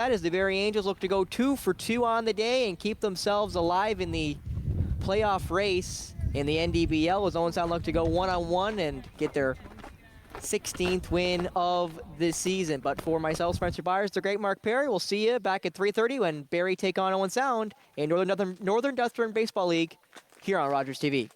That is the Barrie Angels look to go 2 for 2 on the day and keep themselves alive in the playoff race in the NDBL, as Owen Sound look to go 1-on-1 and get their 16th win of the season. But for myself, Spencer Byers, the great Mark Perry, we'll see you back at 3:30 when Barrie take on Owen Sound in Northern Dufferin Baseball League here on Rogers TV.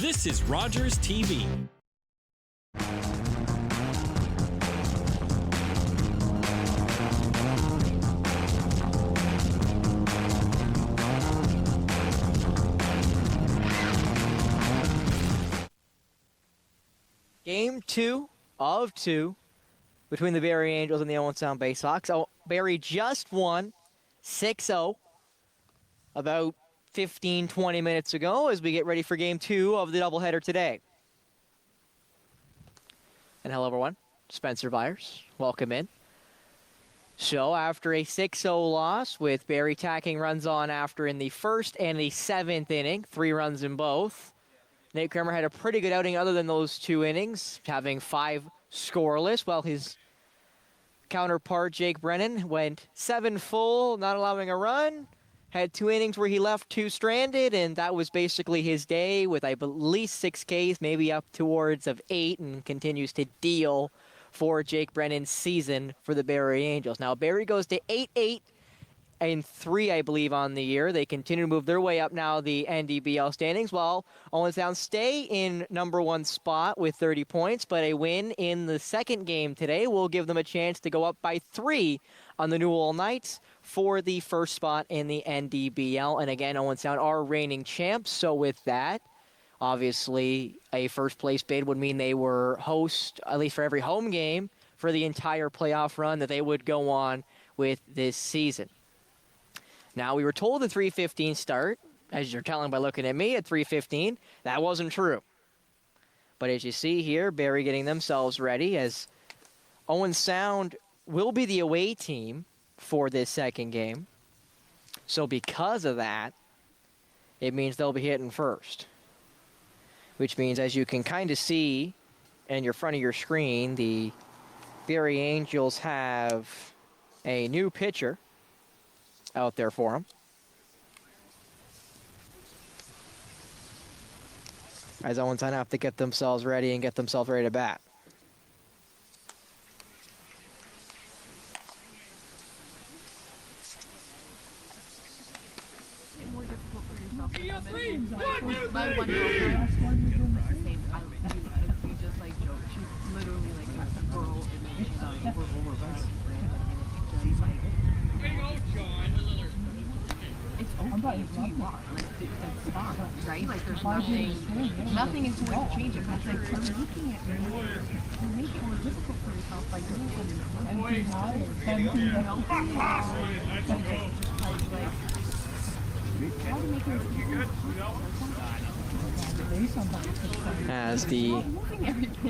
This is Rogers TV. Game 2 of 2 between the Barrie Angels and the Owen Sound Baysox. Oh, Barrie just won 6-0 about 15-20 minutes ago as we get ready for Game 2 of the doubleheader today. And hello, everyone. Spencer Byers. Welcome in. So after a 6-0 loss with Barrie tacking runs on after in the first and the 7th inning, 3 runs in both, Nate Kramer had a pretty good outing other than those 2 innings, having 5 scoreless, while his counterpart, Jake Brennan, went 7 full, not allowing a run, had 2 innings where he left 2 stranded, and that was basically his day with, I believe, 6 Ks, maybe up towards of 8, and continues to deal for Jake Brennan's season for the Barrie Angels. Now, Barrie goes to 8-8 and 3, I believe, on the year. They continue to move their way up now the NDBL standings, while Owen Sound stay in number 1 spot with 30 points, but a win in the second game today will give them a chance to go up by 3 on the Newell Knights for the first spot in the NDBL. And again, Owen Sound are reigning champs, so with that, obviously, a first-place bid would mean they were host, at least for every home game, for the entire playoff run that they would go on with this season. Now, we were told the 3:15 start, as you're telling by looking at me, at 3:15. That wasn't true. But as you see here, Barrie getting themselves ready, as Owen Sound will be the away team for this second game. So because of that, it means they'll be hitting first. Which means, as you can kind of see in your front of your screen, the Barrie Angels have a new pitcher out there for them. As Owen Sound have to get themselves ready and get themselves ready to bat. Right? Like there's nothing is going to change it. It's like you're looking at me, you make it more difficult for yourself. Like as the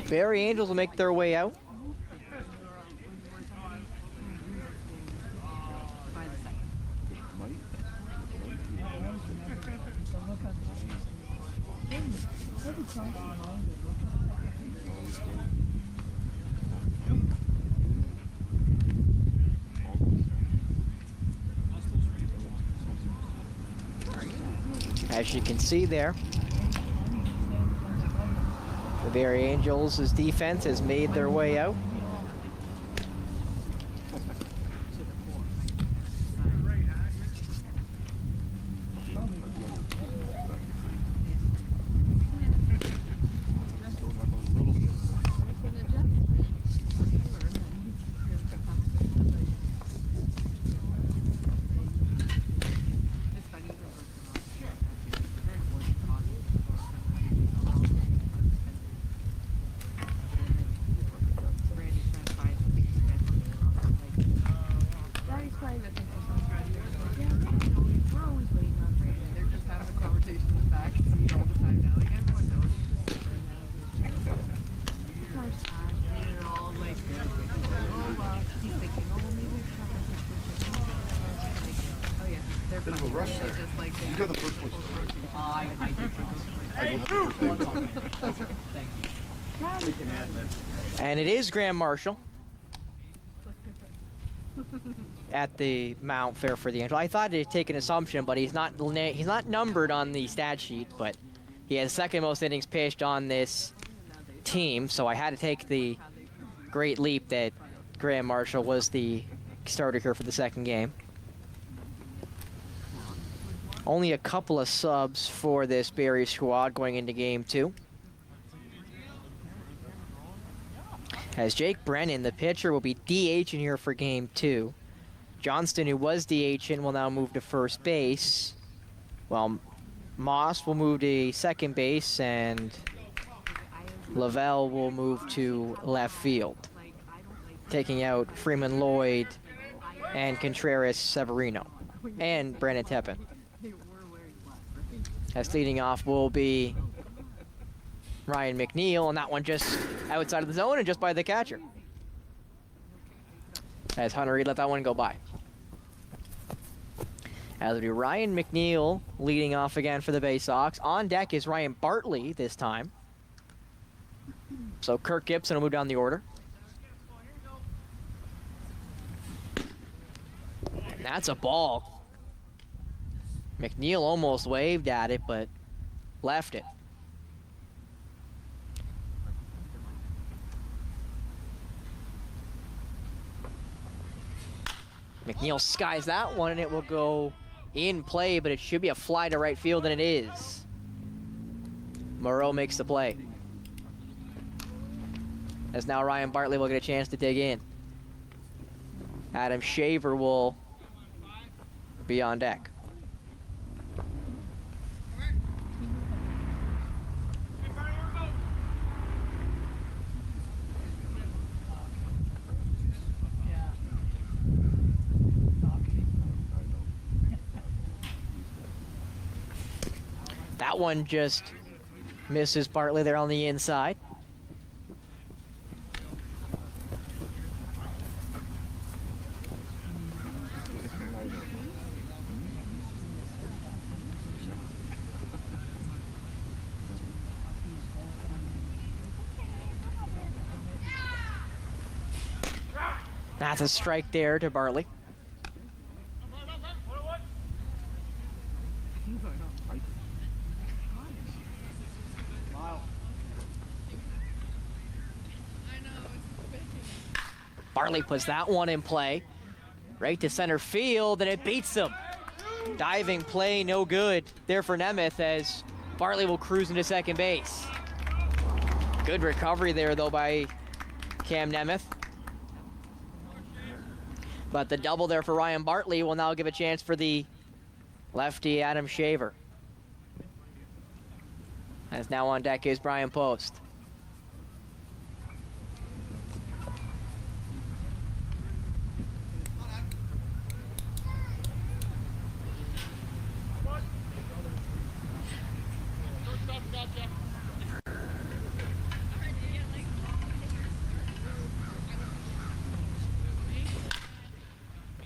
Barrie Angels will make their way out. As you can see there, the Barrie Angels' defense has made their way out. bit of a rush there. Just like You got the first one. And it is Graham Marshall at the Mount Fair for the Angel. I thought he'd take an assumption, but he's not numbered on the stat sheet, but he has second most innings pitched on this team, so I had to take the great leap that Graham Marshall was the starter here for the second game. Only a couple of subs for this Barrie squad going into game 2. As Jake Brennan, the pitcher, will be DHing here for game 2. Johnston, who was DHing, will now move to first base. Well, Moss will move to second base, and Lavelle will move to left field, taking out Freeman Lloyd and Contreras Severino and Brandon Teppen. As leading off will be Ryan McNeil, and that one just outside of the zone and just by the catcher. As Hunter Reed let that one go by. As it'll be Ryan McNeil leading off again for the Baysox. On deck is Ryan Bartley this time. So Kirk Gibson will move down the order. And that's a ball. McNeil almost waved at it, but left it. McNeil skies that one, and it will go in play, but it should be a fly to right field, and it is. Moreau makes the play. As now Ryan Bartley will get a chance to dig in. Adam Shaver will be on deck. That one just misses Bartley there on the inside. That's a strike there to Bartley. Bartley puts that one in play. Right to center field, and it beats him. Diving play, no good there for Nemeth as Bartley will cruise into second base. Good recovery there, though, by Cam Nemeth. But the double there for Ryan Bartley will now give a chance for the lefty Adam Shaver. As now on deck is Brian Post.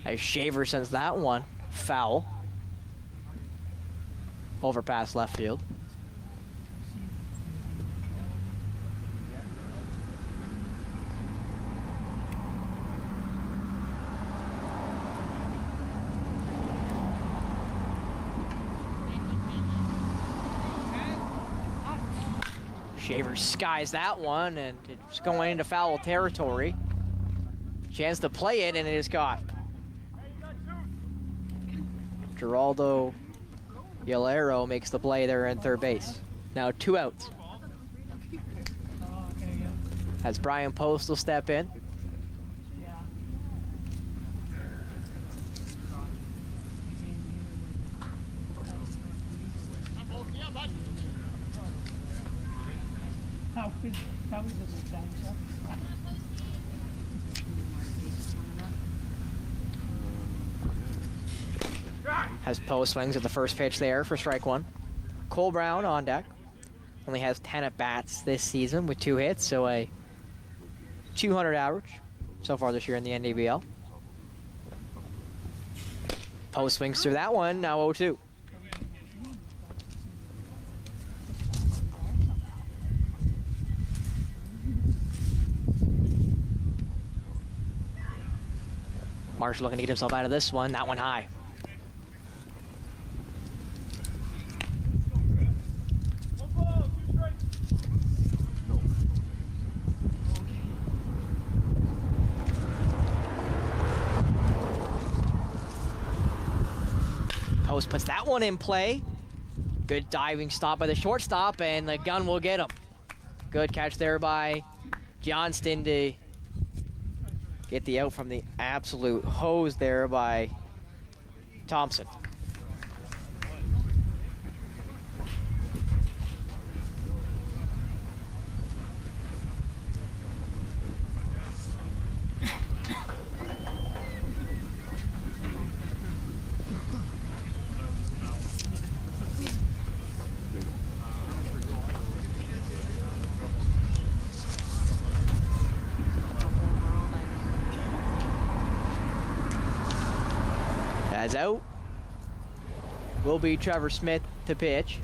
As Shaver sends that one foul over past left field. Shaver skies that one, and it's going into foul territory. Chance to play it, and it is caught. Geraldo Yalero makes the play there in third base. Now 2 outs. As Brian Post will step in. As Post swings at the first pitch there for strike one. Cole Brown on deck. Only has 10 at-bats this season with 2 hits, so a 200 average so far this year in the NDBL. Post swings through that one, now 0-2. Marsh looking to get himself out of this one, that one high. Post puts that one in play. Good diving stop by the shortstop, and the gun will get him. Good catch there by Johnston to get the out from the absolute hose there by Thompson. As out will be Trevor Smith to pitch.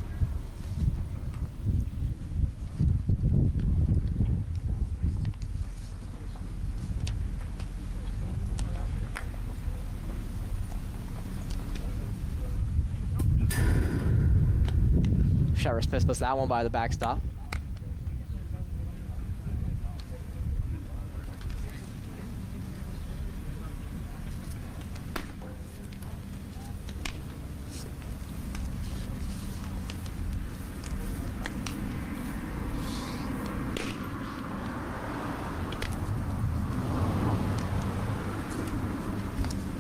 Trevor Smith puts that one by the backstop.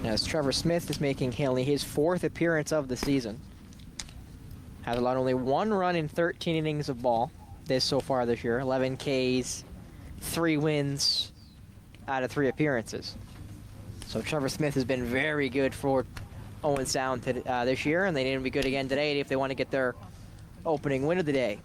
As Trevor Smith is making only his 4th appearance of the season. Has allowed only 1 run in 13 innings of ball so far this year. 11 Ks, 3 wins out of 3 appearances. So Trevor Smith has been very good for Owen Sound this year, and they need to be good again today if they want to get their opening win of the day.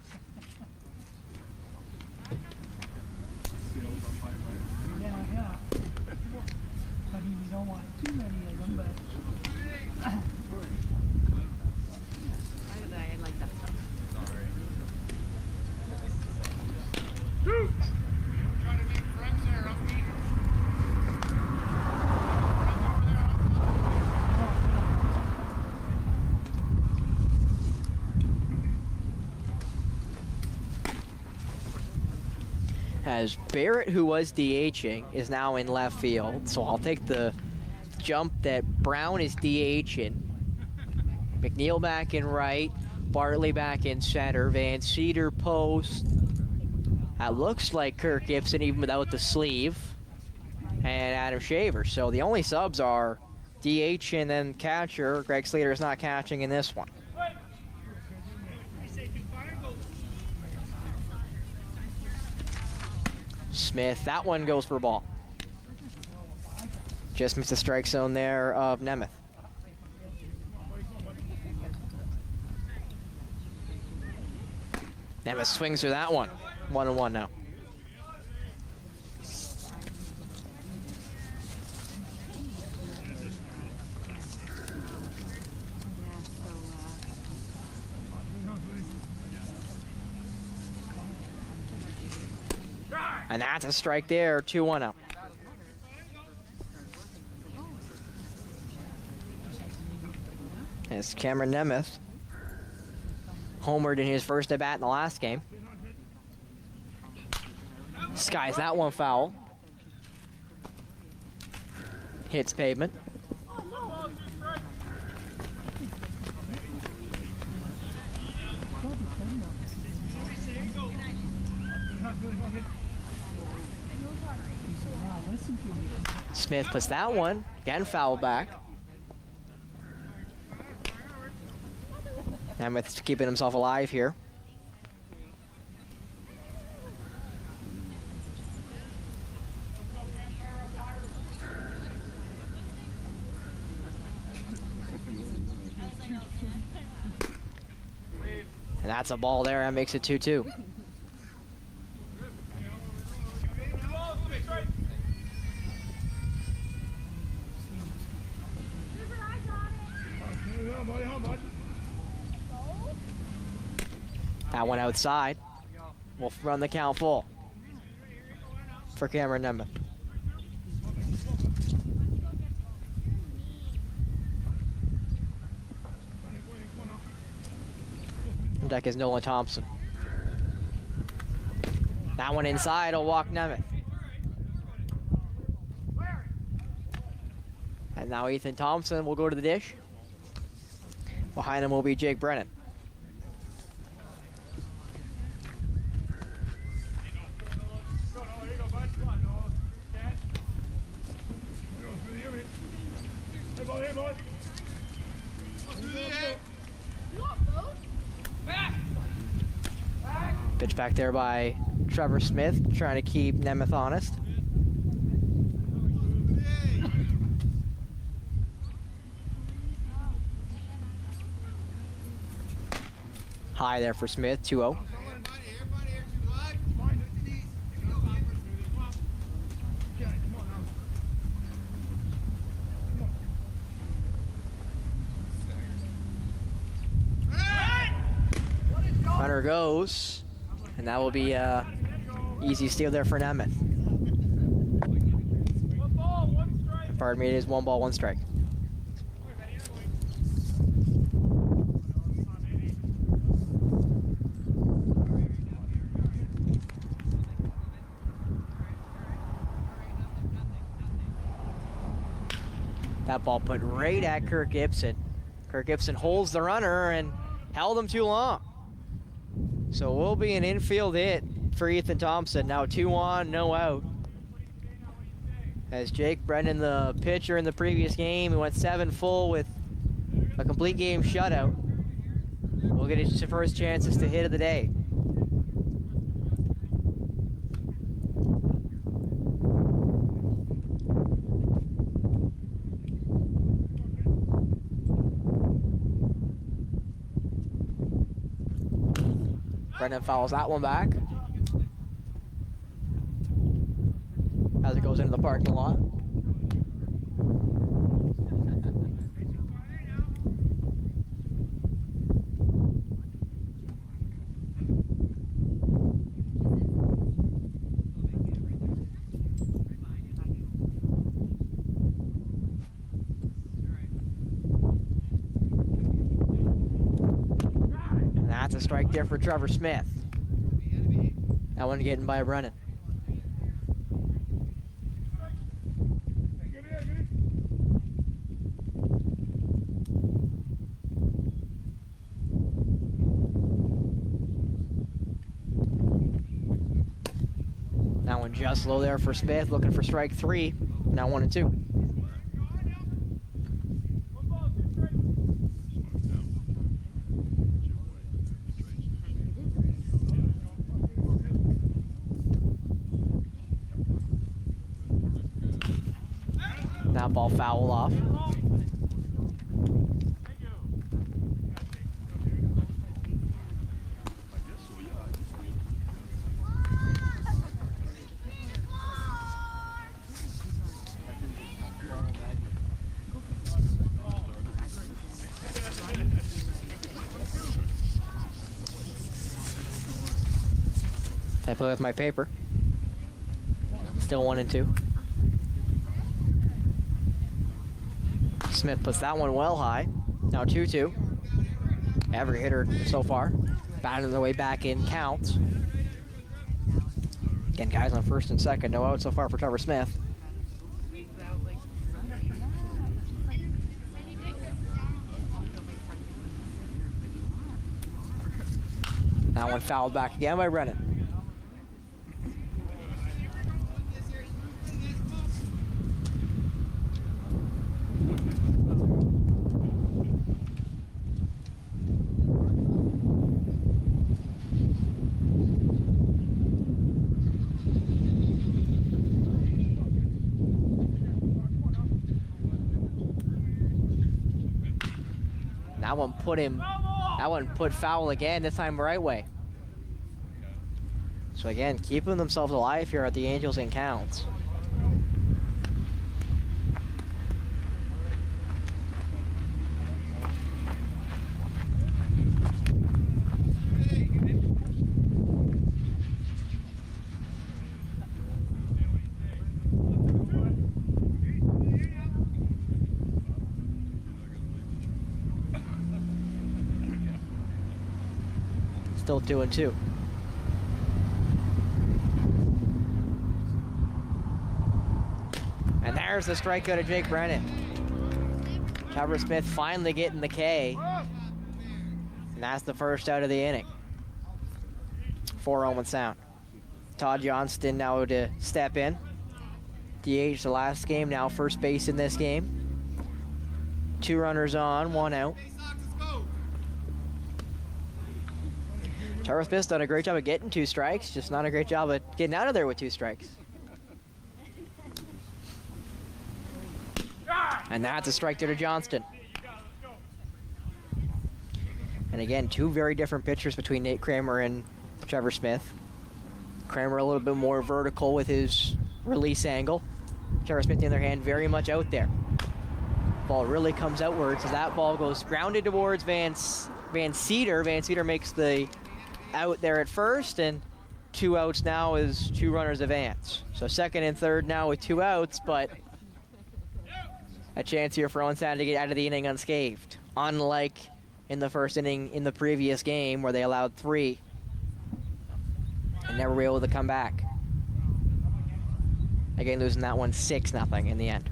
As Barrett, who was DHing, is now in left field. So I'll take the jump that Brown is DHing. McNeil back in right, Bartley back in center, Van Cedar post. That looks like Kirk Gibson even without the sleeve, and Adam Shaver. So the only subs are DH and then catcher. Greg Slater is not catching in this one. Smith, that one goes for a ball. Just missed the strike zone there of Nemeth. Nemeth swings through that one. 1-1 now. And that's a strike there, 2-1 out. As Cameron Nemeth homered in his first at bat in the last game. Skies that one foul. Hits pavement. Smith puts that one, again foul back. Nemeth's keeping himself alive here. And that's a ball there, that makes it 2-2. That one outside. We'll run the count full for Cameron Nemeth. On deck is Nolan Thompson. That one inside will walk Nemeth. And now Ethan Thompson will go to the dish. Behind him will be Jake Brennan. Pitch back there by Trevor Smith, trying to keep Nemeth honest. High there for Smith, 2-0. Runner goes, and that will be easy steal there for Nemeth. Pardon me, it is 1 ball, 1 strike. That ball put right at Kirk Gibson. Kirk Gibson holds the runner and held him too long. So it will be an infield hit for Ethan Thompson. Now 2 on, no out. As Jake Brennan, the pitcher in the previous game, he went 7 full with a complete game shutout. We'll get his first chances to hit of the day. Brennan fouls that one back as it goes into the parking lot. That's a strike there for Trevor Smith. That one getting by Brennan. That one just low there for Smith, looking for strike 3. Now 1-2. That ball fouled off. I play with my paper. Still 1-2. Smith puts that one well high. Now 2-2. Every hitter so far. Batting their way back in counts. Again, guys on first and second. No out so far for Trevor Smith. That one fouled back again by Brennan. That one put foul again, this time right way. So again, keeping themselves alive here at the Angels in counts. Still 2-2. And there's the strikeout of Jake Brennan. Trevor Smith finally getting the K. And that's the first out of the inning. 4-0 sound. Todd Johnston now to step in. DH the last game, now first base in this game. 2 runners on, 1 out. Trevor Smith's done a great job of getting 2 strikes, just not a great job of getting out of there with 2 strikes. And that's a strike there to Johnston. And again, 2 very different pitchers between Nate Kramer and Trevor Smith. Kramer a little bit more vertical with his release angle. Trevor Smith, on the other hand, very much out there. Ball really comes outwards as that ball goes grounded towards Van Cedar. Van Cedar makes the out there at first, and 2 outs now is 2 runners advance. So second and third now with 2 outs, but a chance here for Owen Sound to get out of the inning unscathed. Unlike in the first inning in the previous game where they allowed 3 and never were able to come back. Again, losing that one 6-0 in the end.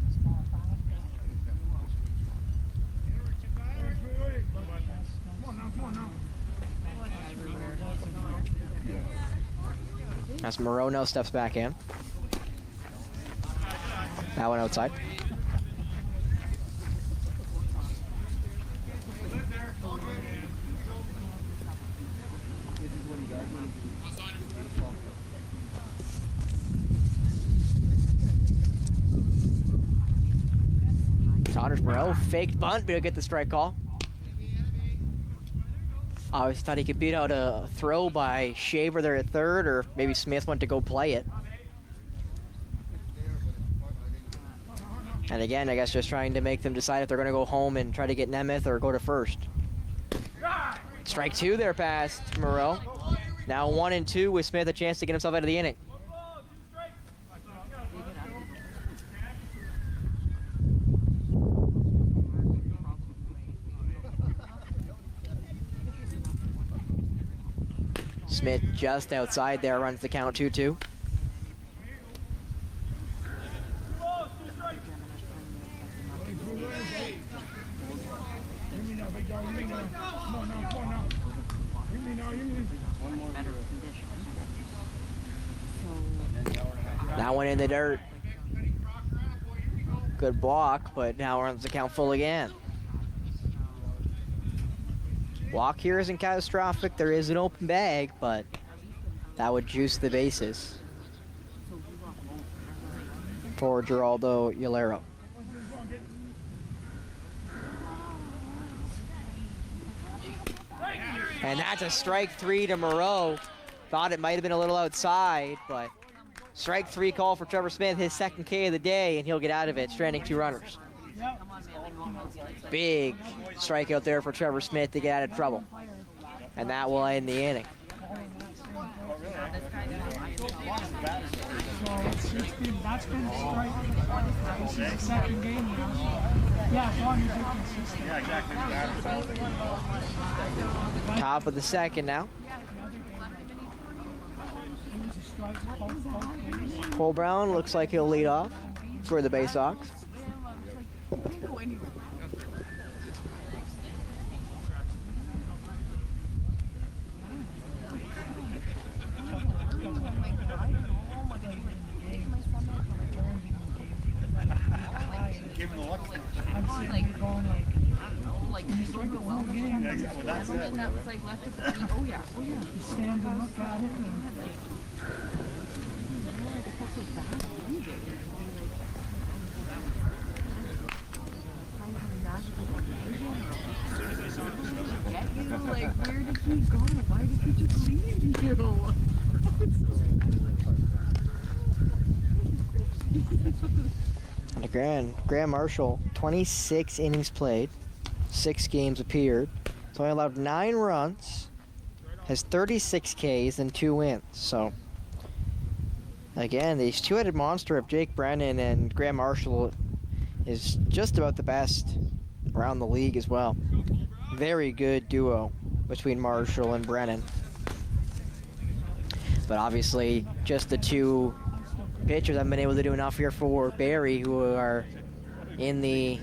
As Moreau now steps back in. That one outside. Saunders Moreau, faked bunt, but he'll get the strike call. I always thought he could beat out a throw by Shaver there at third, or maybe Smith went to go play it. And again, I guess just trying to make them decide if they're going to go home and try to get Nemeth or go to first. Strike 2 there past Moreau. Now 1-2 with Smith a chance to get himself out of the inning. Smith just outside there, runs the count 2-2. That one in the dirt. Good block, but now runs the count full again. Walk here isn't catastrophic. There is an open bag, but that would juice the bases for Geraldo Yolero. And that's a strike 3 to Moreau. Thought it might have been a little outside, but strike 3 call for Trevor Smith, his second K of the day, and he'll get out of it, stranding 2 runners. Big strikeout there for Trevor Smith to get out of trouble. And that will end the inning. That's been strike. This is the second game now. Yeah, as long as you're consistent. Top of the second now. Cole Brown looks like he'll lead off for the Baysox. Stand and look at it. Like, where did he go? Why did he just leave you? And Graham Marshall, 26 innings played, 6 games appeared. So he allowed 9 runs, has 36 Ks and 2 wins. So again, these two-headed monster of Jake Brennan and Graham Marshall is just about the best around the league as well. Very good duo between Marshall and Brennan. But obviously, just the two pitchers haven't been able to do enough here for Barrie, who are in the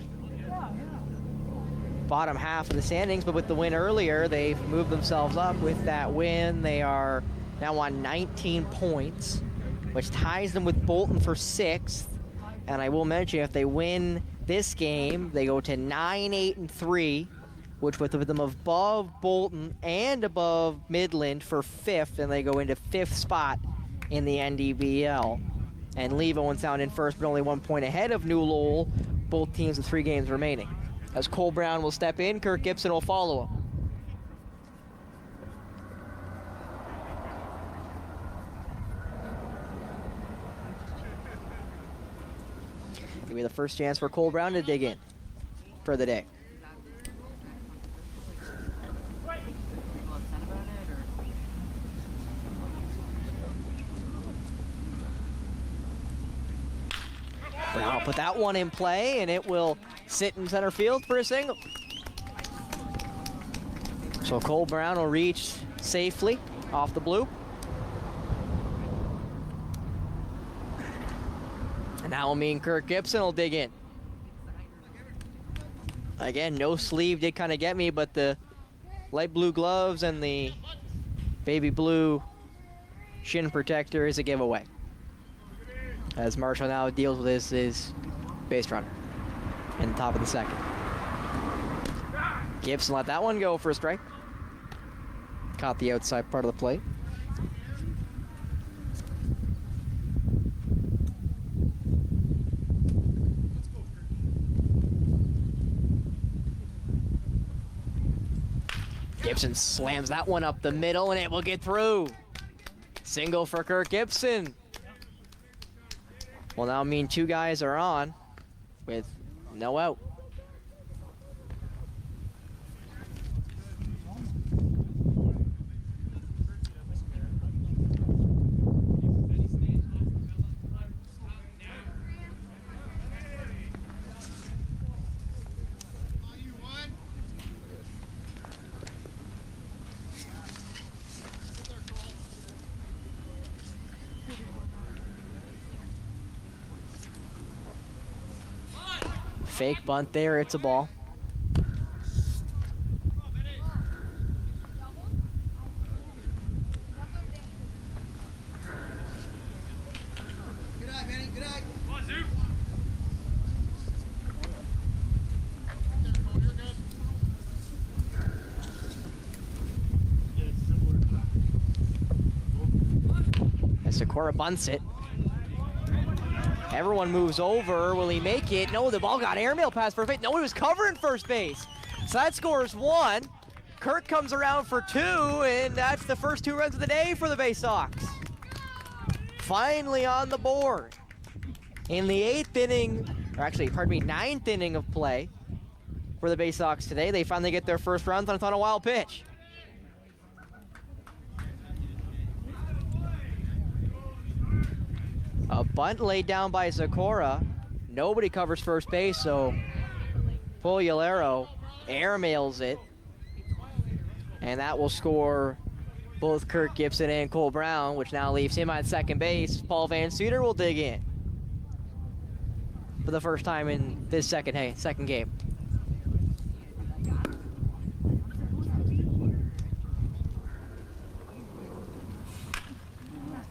bottom half of the standings. But with the win earlier, they've moved themselves up. With that win, they are now on 19 points, which ties them with Bolton for 6th. And I will mention, if they win this game, they go to 9-8-3, which would put them above Bolton and above Midland for 5th, and they go into 5th spot in the NDBL. And leave Owen Sound in first, but only 1 point ahead of New Lowell, both teams with 3 games remaining. As Cole Brown will step in, Kirk Gibson will follow him. Give me the first chance for Cole Brown to dig in for the day. Brown will put that one in play, and it will sit in center field for a single. So Cole Brown will reach safely off the bloop. And that will mean Kirk Gibson will dig in. Again, no sleeve did kind of get me, but the light blue gloves and the baby blue shin protector is a giveaway. As Marshall now deals with his base runner in the top of the second. Gibson let that one go for a strike. Caught the outside part of the plate. Gibson slams that one up the middle, and it will get through. Single for Kirk Gibson. Will now mean 2 guys are on with no out. Fake bunt there, it's a ball. As Sikora bunts it. Everyone moves over. Will he make it? No, the ball got airmail past first base. No, he was covering first base. So that scores 1. Kirk comes around for 2, and that's the first 2 runs of the day for the Baysox. Finally on the board. In the 8th inning, or actually, pardon me, 9th inning of play for the Baysox today, they finally get their first runs on a wild pitch. A bunt laid down by Sikora. Nobody covers first base, so Polilero airmails it. And that will score both Kirk Gibson and Cole Brown, which now leaves him at second base. Paul Van Suter will dig in for the first time in this second game.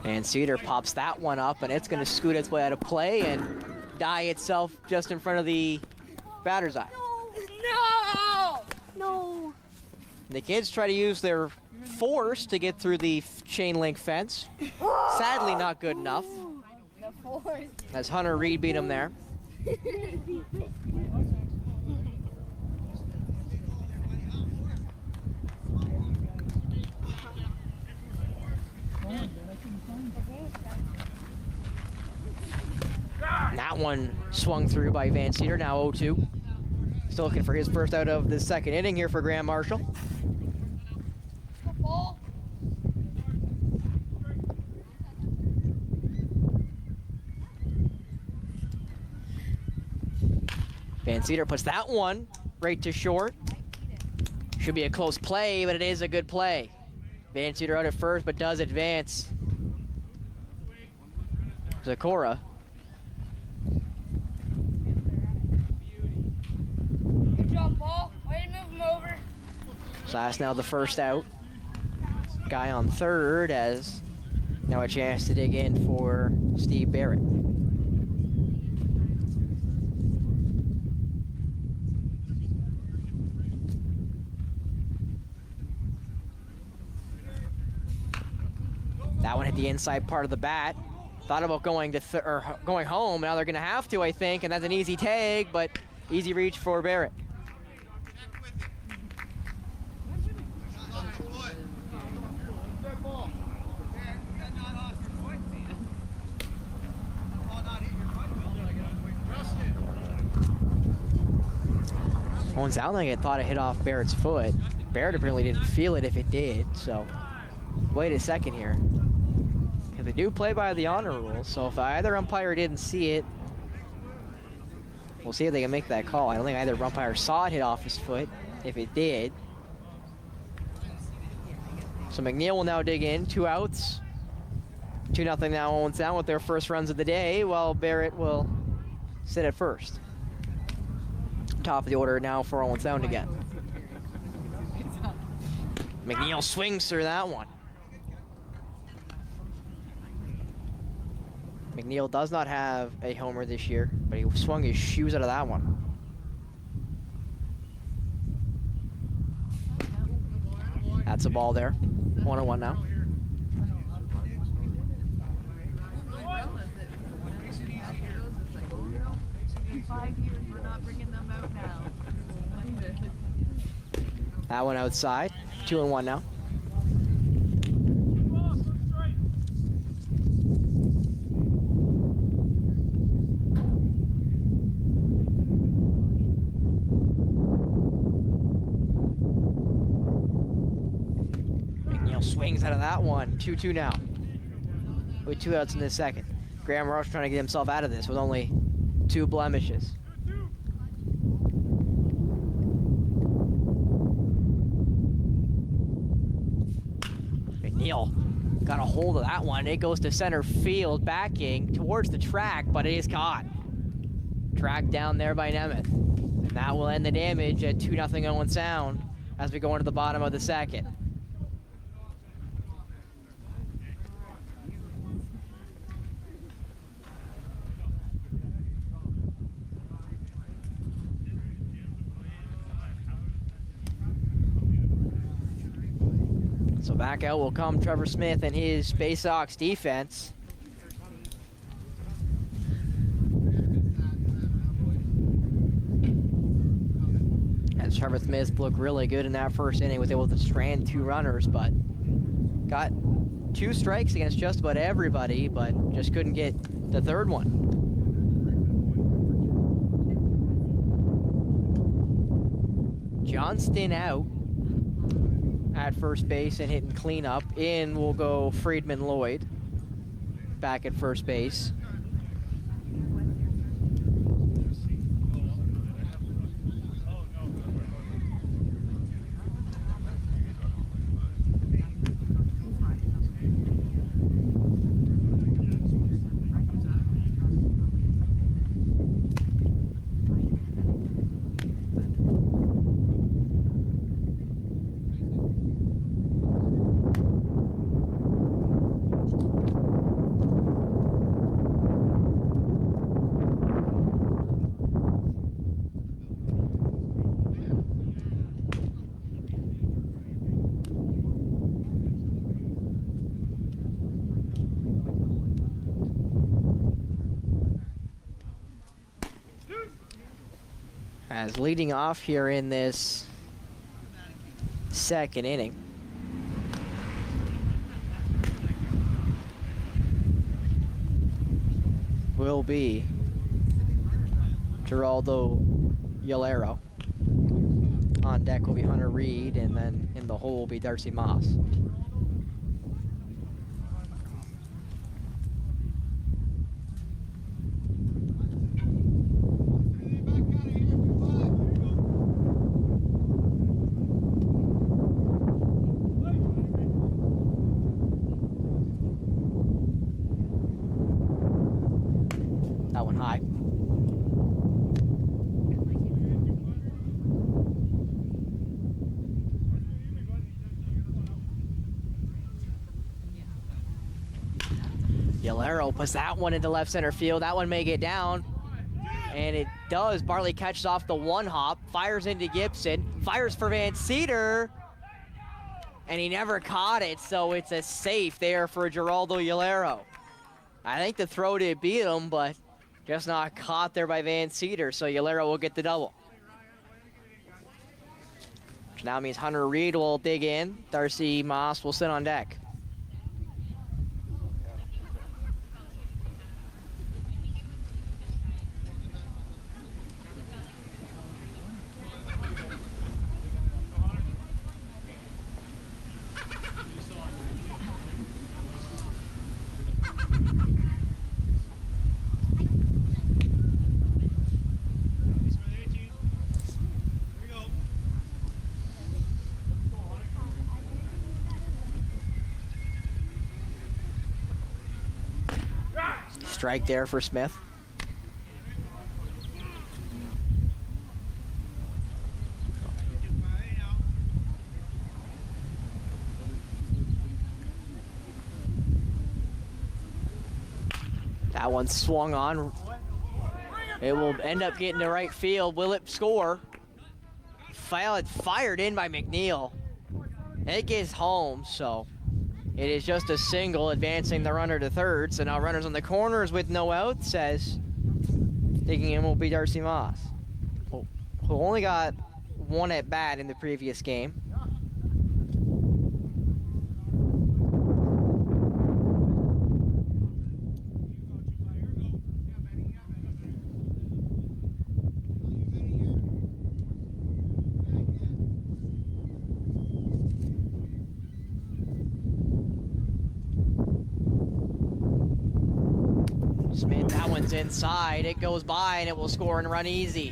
And Cedar pops that one up, and it's going to scoot its way out of play and die itself just in front of the batter's eye. No! The kids try to use their force to get through the chain link fence. Sadly, not good enough. The force. As Hunter Reed beat him there. That one swung through by Van Cedar, now 0-2. Still looking for his first out of the second inning here for Graham Marshall. Van Cedar puts that one right to short. Should be a close play, but it is a good play. Van Cedar out at first, but does advance Zakora. Good job, Paul. Way to move him over. So that's now the first out. Guy on third as now a chance to dig in for Steve Barrett. That one hit the inside part of the bat. Thought about going to going home. Now they're going to have to, I think, and that's an easy tag, but easy reach for Barrett. Owen sounded like it thought it hit off Barrett's foot. Barrett apparently didn't feel it if it did, so wait a second here. Because they do play by the honor rules, so if either umpire didn't see it, we'll see if they can make that call. I don't think either umpire saw it hit off his foot. If it did. So McNeil will now dig in, 2 outs. 2-0 now, Owen's down with their first runs of the day, while Barrett will sit at first. Top of the order now for Owen Sound again. McNeil swings through that one. McNeil does not have a homer this year, but he swung his shoes out of that one. That's a ball there. 1-1 now. In 5 years, we're not bringing them out now. That one outside. 2-1 now. McNeil swings out of that one. 2-2 now. With 2 outs in the second. Graham Rush trying to get himself out of this with only 2 blemishes. McNeil got a hold of that one. It goes to center field, backing towards the track, but it is caught. Tracked down there by Nemeth. And that will end the damage at 2-0 Owen Sound as we go into the bottom of the second. So back out will come Trevor Smith and his Baysox defense. As Trevor Smith looked really good in that first inning, was able to strand 2 runners, but got 2 strikes against just about everybody, but just couldn't get the third one. Johnston out at first base and hitting cleanup. In will go Friedman Lloyd back at first base. As leading off here in this second inning, will be Geraldo Yolero. On deck will be Hunter Reed, and then in the hole will be Darcy Moss. Yolero puts that one into left center field. That one may get down. And it does. Barley catches off the one hop, fires into Gibson, fires for Van Cedar, and he never caught it, so it's a safe there for Geraldo Yolero. I think the throw did beat him, but just not caught there by Van Cedar, so Yolero will get the double. Which now means Hunter Reed will dig in. Darcy Moss will sit on deck. Strike there for Smith. That one swung on. It will end up getting to right field. Will it score? Fired in by McNeil. It gets home, so it is just a single, advancing the runner to third. So now runners on the corners with no outs, as digging in will be Darcy Moss, who only got one at bat in the previous game. Smith, that one's inside. It goes by and it will score and run easy.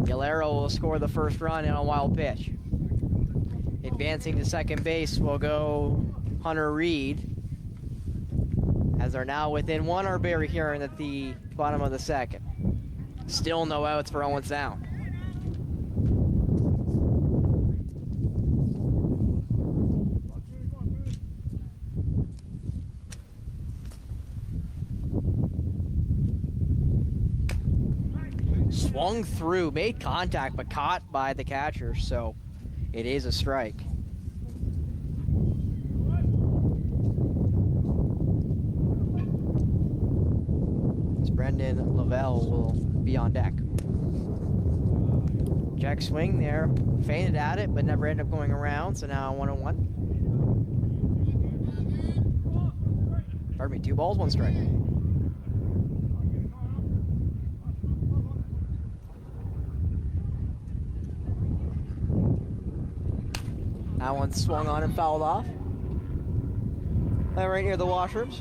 Yolero will score the first run in a wild pitch. Advancing to second base will go Hunter Reed, as they're now within one or Barrie here at the bottom of the second. Still no outs for Owen Sound. Swung through, made contact, but caught by the catcher, so it is a strike. As Brendan Lavelle will be on deck. Jack swing there, feinted at it, but never ended up going around, so now 1-1. Pardon me, 2 balls, 1 strike. That one swung on and fouled off. Right near the washrooms.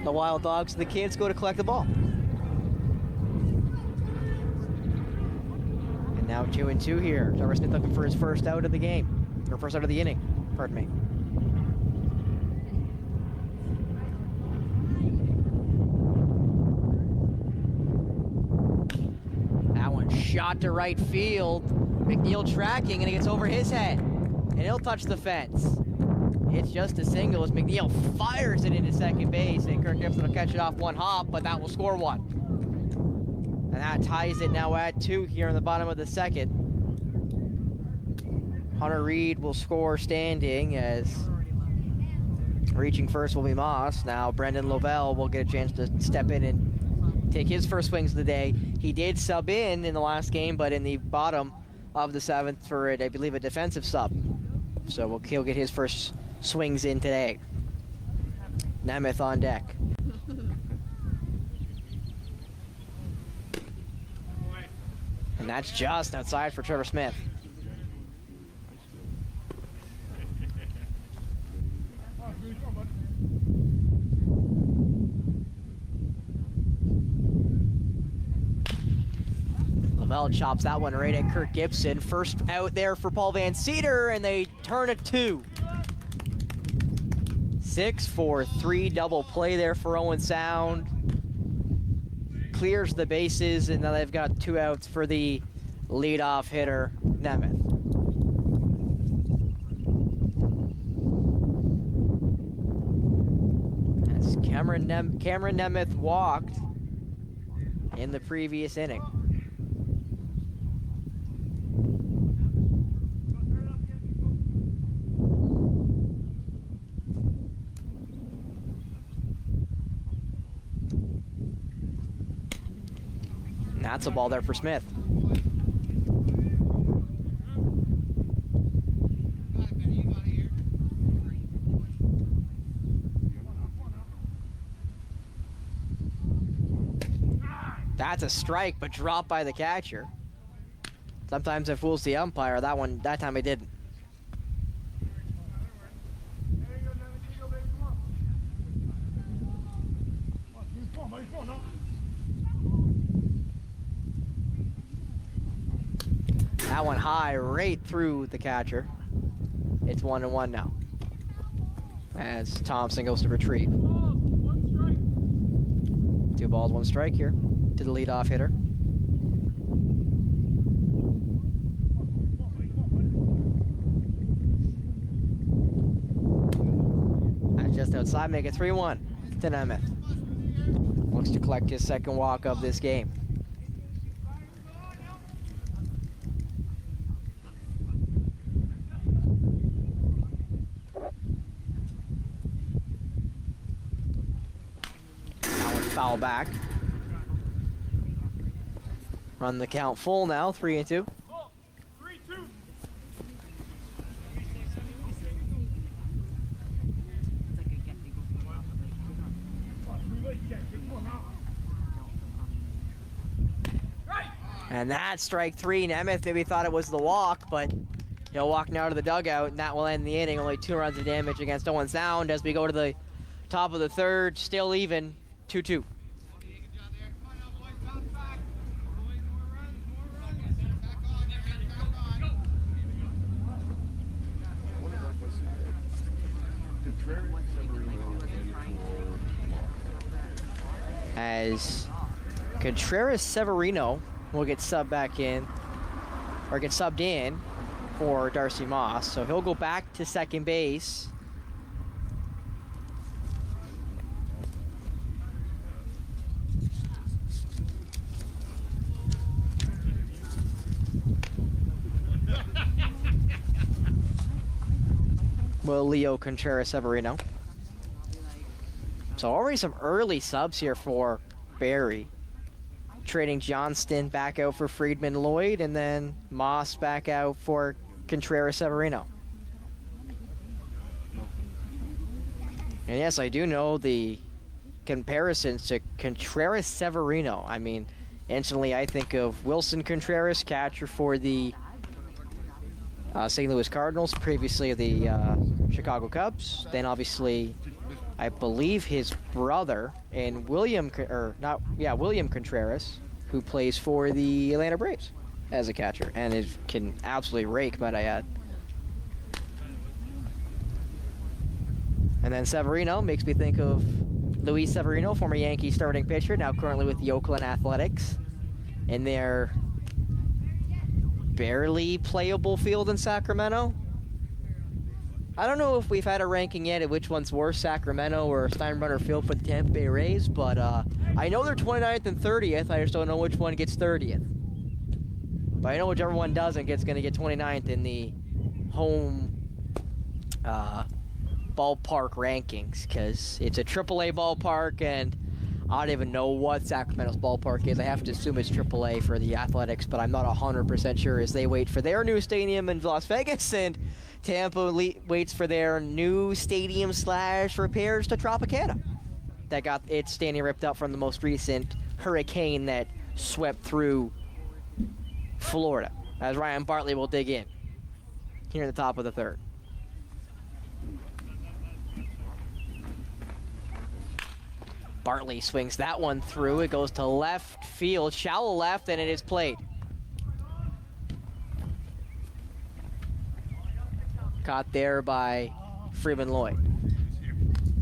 The Wild Dogs and the kids go to collect the ball. And now 2-2 here. Trevor Smith looking for his first out of the game. Or first out of the inning, pardon me. That one shot to right field. McNeil tracking, and it gets over his head, and he'll touch the fence. It's just a single as McNeil fires it into second base, and Kirk Gibson will catch it off one hop, but that will score one. And that ties it now at 2 here in the bottom of the second. Hunter Reed will score standing, as reaching first will be Moss. Now Brendan Lavelle will get a chance to step in and take his first swings of the day. He did sub in the last game, but in the bottom of the 7th for, I believe, a defensive sub. So he'll get his first swings in today. Nemeth on deck. And that's just outside for Trevor Smith. Lavelle chops that one right at Kirk Gibson. First out there for Paul Van Cedar, and they turn it 2. 6-4-3 double play there for Owen Sound. Clears the bases, and now they've got 2 outs for the leadoff hitter, Nemeth. Cameron Nemeth walked in the previous inning. And that's a ball there for Smith. That's a strike, but dropped by the catcher. Sometimes it fools the umpire. That time it didn't. That one high, right through the catcher. It's 1-1 now, as Thompson goes to retrieve. 2 balls, 1 strike here to the leadoff hitter. That's just outside, make it 3-1 to Nemeth. Looks to collect his second walk of this game. Foul back. Run the count full now, 3-2. And that's strike 3. Nemeth maybe thought it was the walk, but he'll walk now to the dugout, and that will end the inning. Only 2 runs of damage against Owen Sound as we go to the top of the third, still even. 2-2. As Contreras Severino will get subbed back in, or get subbed in for Darcy Moss. So he'll go back to second base. Will Leo Contreras Severino. So already some early subs here for Barrie. Trading Johnston back out for Friedman Lloyd, and then Moss back out for Contreras Severino. And yes, I do know the comparisons to Contreras Severino. I mean, instantly I think of Wilson Contreras, catcher for the St. Louis Cardinals, previously of the Chicago Cubs. Then obviously, I believe his brother and William Contreras, who plays for the Atlanta Braves as a catcher and can absolutely rake, might I add. And then Severino makes me think of Luis Severino, former Yankee starting pitcher, now currently with the Oakland Athletics, in their barely playable field in Sacramento. I don't know if we've had a ranking yet of which one's worse, Sacramento or Steinbrenner Field for the Tampa Bay Rays, but I know they're 29th and 30th. I just don't know which one gets 30th. But I know whichever one doesn't going to get 29th in the home ballpark rankings, because it's a AAA ballpark, and I don't even know what Sacramento's ballpark is. I have to assume it's AAA for the Athletics, but I'm not 100% sure as they wait for their new stadium in Las Vegas, and Tampa waits for their new stadium / repairs to Tropicana that got its stadium ripped up from the most recent hurricane that swept through Florida, as Ryan Bartley will dig in here in the top of the third. Bartley swings that one through. It goes to left field, shallow left, and it is played. Caught there by Freeman Lloyd.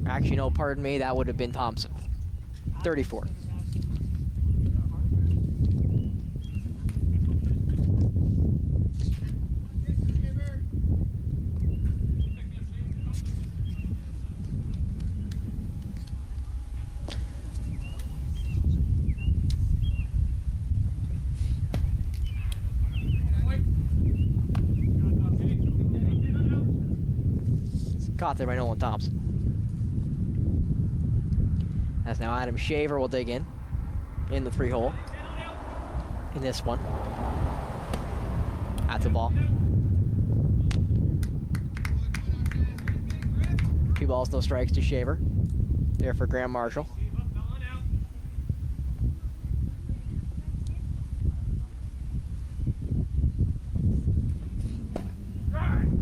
Actually, no, pardon me, that would have been Thompson. 34. Caught there by Nolan Thompson. As now Adam Shaver will dig in the 3-hole. In this one. At the ball. 2 balls, no strikes to Shaver. There for Graham Marshall.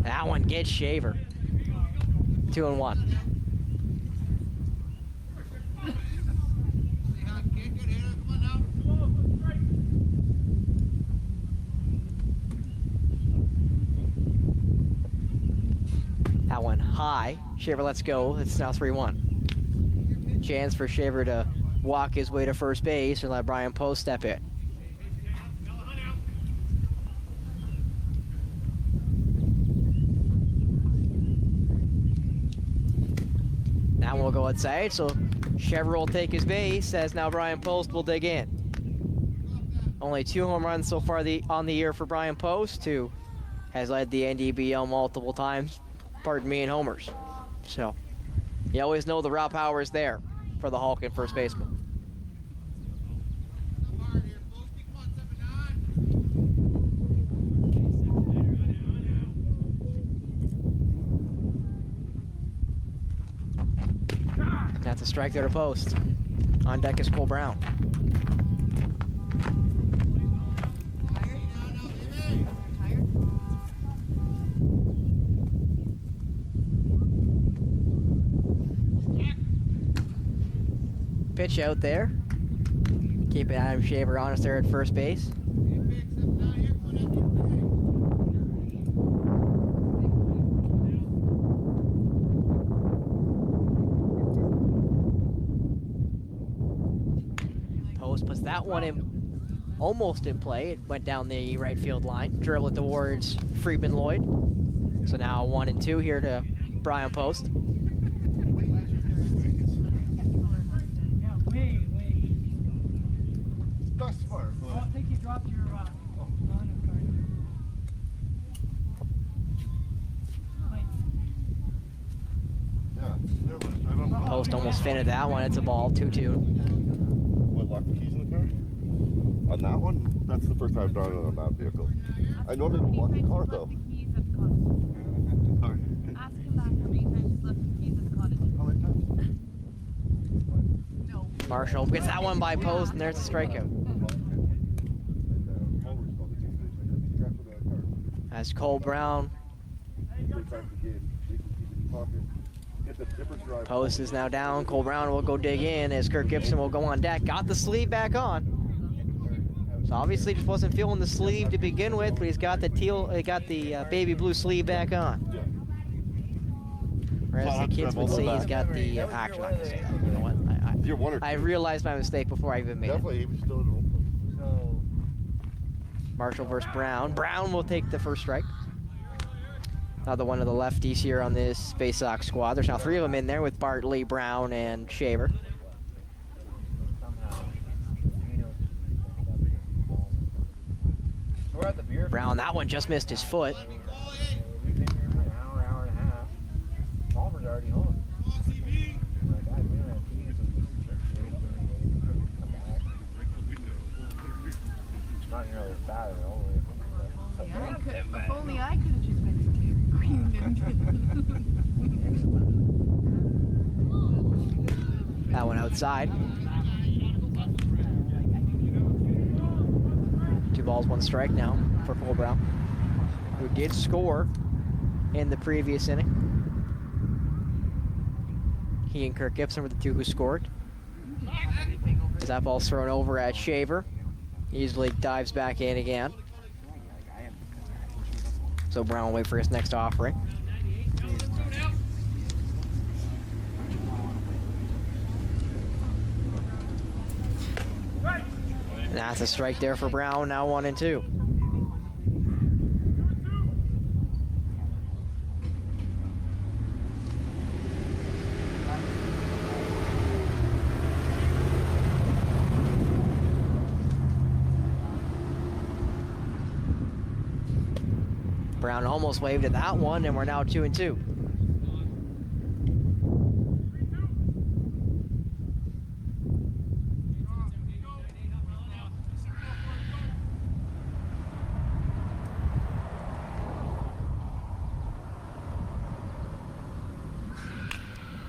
That one gets Shaver. 2-1. That one high. Shaver lets go. It's now 3-1. Chance for Shaver to walk his way to first base and let Brian Post step in. That one will go outside, so Shaver will take his base as now Brian Post will dig in. Only 2 home runs so far on the year for Brian Post, who has led the NDBL multiple times. Pardon me, in homers. So, you always know the raw power is there for the Hulk and first baseman. That's a strike there to Post. On deck is Cole Brown. Pitch out there. Keeping Adam Shaver honest there at first base. Post puts that one in, almost in play. It went down the right field line. Dribble it towards Friedman Lloyd. So now 1-2 here to Brian Post. I think you dropped your lineup card. Post almost finted that one. It's a ball, 2-2. What, lock the keys in the car? On that one? That's the first time I've drawn it on that vehicle. I know they don't lock the car though. Sorry. Ask him back how many times he's left the keys at the cottage. How many times? No. Marshall gets that one by Post, and there's a strikeout. As Cole Brown. Post is now down. Cole Brown will go dig in as Kirk Gibson will go on deck. Got the sleeve back on. So obviously just wasn't feeling the sleeve to begin with, but he's got the baby blue sleeve back on. Whereas the kids would say he's got the actually, I can say that. You know what? I realized my mistake before I even made it. Marshall versus Brown. Brown will take the first strike. Another one of the lefties here on this Baysox squad. There's now 3 of them in there with Bartley, Brown, and Shaver. Brown, that one just missed his foot. If only I could have just been That one outside. 2 balls, 1 strike now for Cole Brown, who did score in the previous inning. He and Kirk Gibson were the 2 who scored. As that ball's thrown over at Shaver. Easily dives back in again. So Brown will wait for his next offering. And that's a strike there for Brown, now 1-2. Brown almost waved at that one, and we're now 2-2.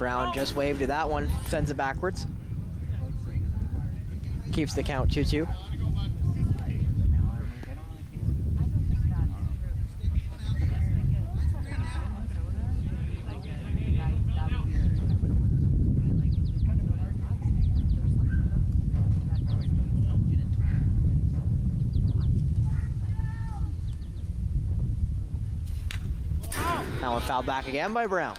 Brown just waved to that one, sends it backwards. Keeps the count 2-2. That one fouled back again by Brown.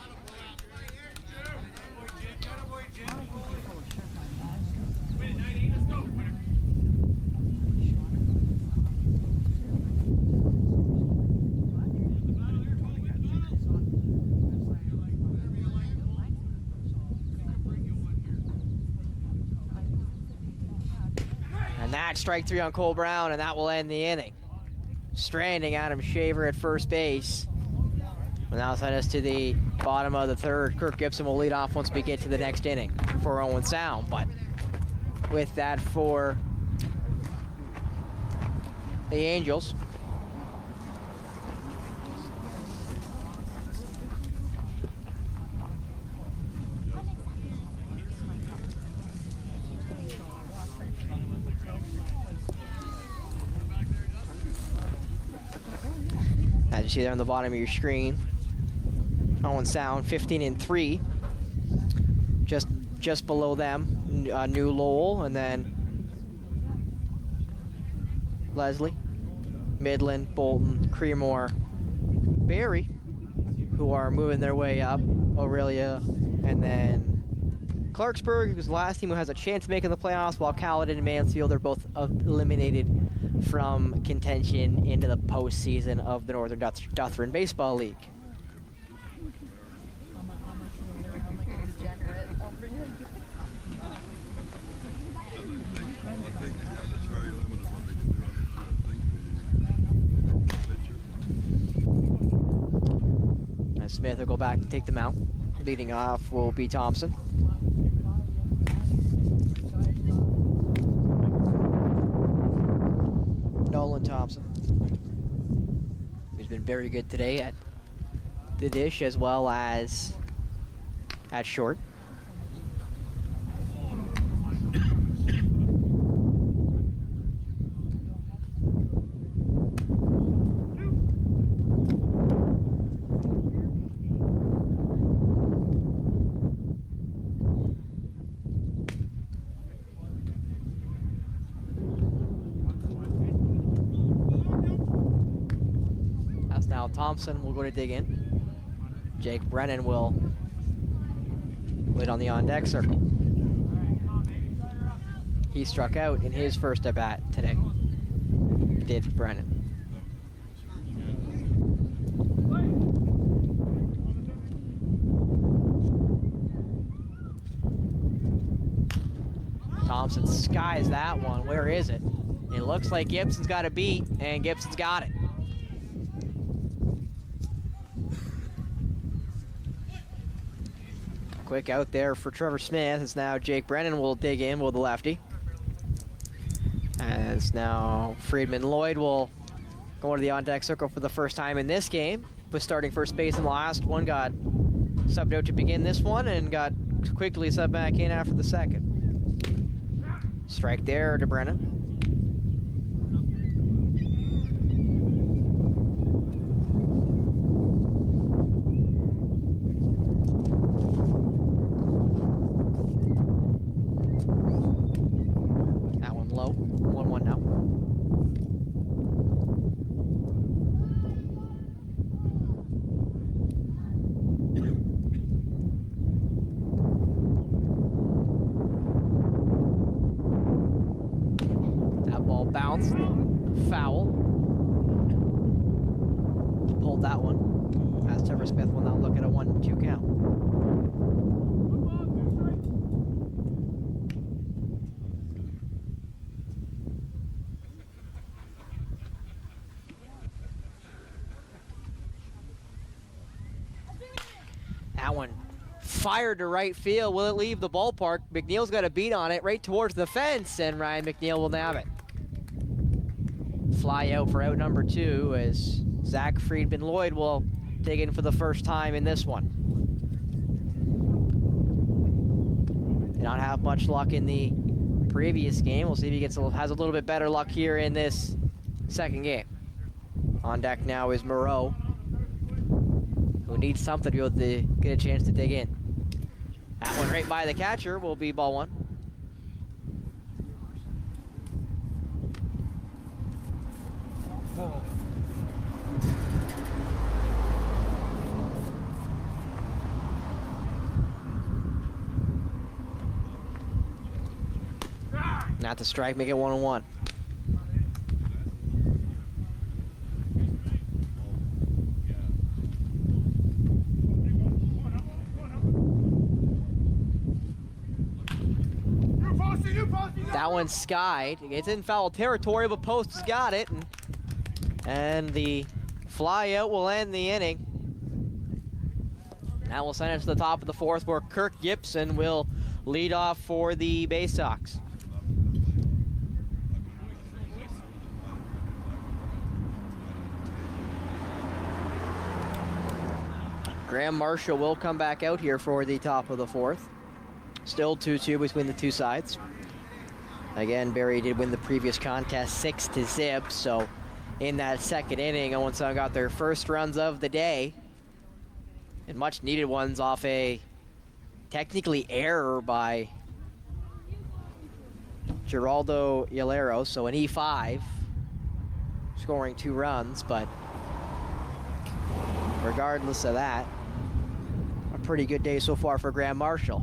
And that's strike 3 on Cole Brown, and that will end the inning. Stranding Adam Shaver at first base. And that'll send us to the bottom of the third. Kirk Gibson will lead off once we get to the next inning for Owen Sound. But with that for the Angels. As you see there on the bottom of your screen, Owen Sound 15-3, just below them, New Lowell, and then Leslie, Midland, Bolton, Creemore, Barrie, who are moving their way up, Aurelia, and then Clarksburg, who's the last team who has a chance of making the playoffs, while Caledon and Mansfield are both eliminated from contention into the postseason of the Northern Dufferin Baseball League. And Smith will go back to take them out. Leading off will be Thompson. Nolan Thompson, who's been very good today at the dish as well as at short. Thompson will go to dig in. Jake Brennan will wait on the on-deck circle. He struck out in his first at-bat today. Did Brennan. Thompson skies that one. Where is it? It looks like Gibson's got a beat, and Gibson's got it. Quick out there for Trevor Smith. It's now Jake Brennan will dig in with the lefty. As now Friedman Lloyd will go into the on-deck circle for the first time in this game. Was starting first base in the last one. Got subbed out to begin this one and got quickly subbed back in after the second. Strike there to Brennan. Bounce, foul. Pulled that one. As Trevor Smith will now look at a 1-2 count. That one fired to right field. Will it leave the ballpark? McNeil's got a beat on it right towards the fence, and Ryan McNeil will nab it. Fly out for out number 2 as Zach Friedman Lloyd will dig in for the first time in this one. not have much luck in the previous game. We'll see if he has a little bit better luck here in this second game. On deck now is Moreau, who needs something to be able to get a chance to dig in. That one right by the catcher will be ball one. Not to strike, make it 1-1. That one's skied. It's in foul territory, but Post has got it. And the fly out will end the inning. That will send us to the top of the fourth, where Kirk Gibson will lead off for the Baysox. Graham Marshall will come back out here for the top of the fourth. Still 2-2 between the two sides. Again, Barrie did win the previous contest 6-0, so in that second inning, Owen Sound got their first runs of the day, and much needed ones off a technically error by Geraldo Yalero, so an E5, scoring 2 runs, but regardless of that, a pretty good day so far for Graham Marshall.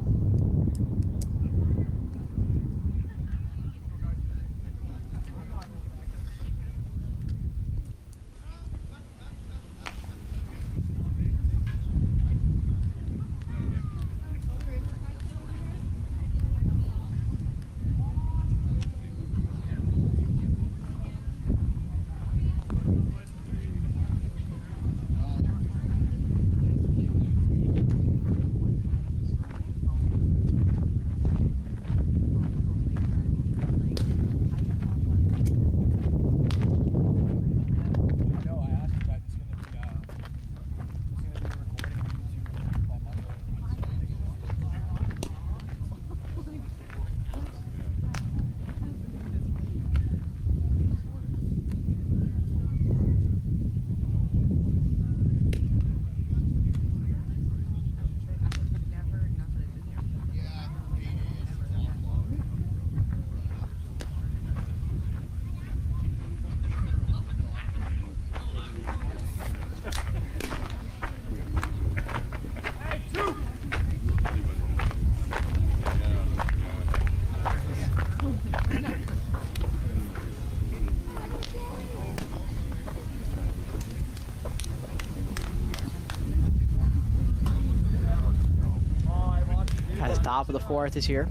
Top of the fourth is here.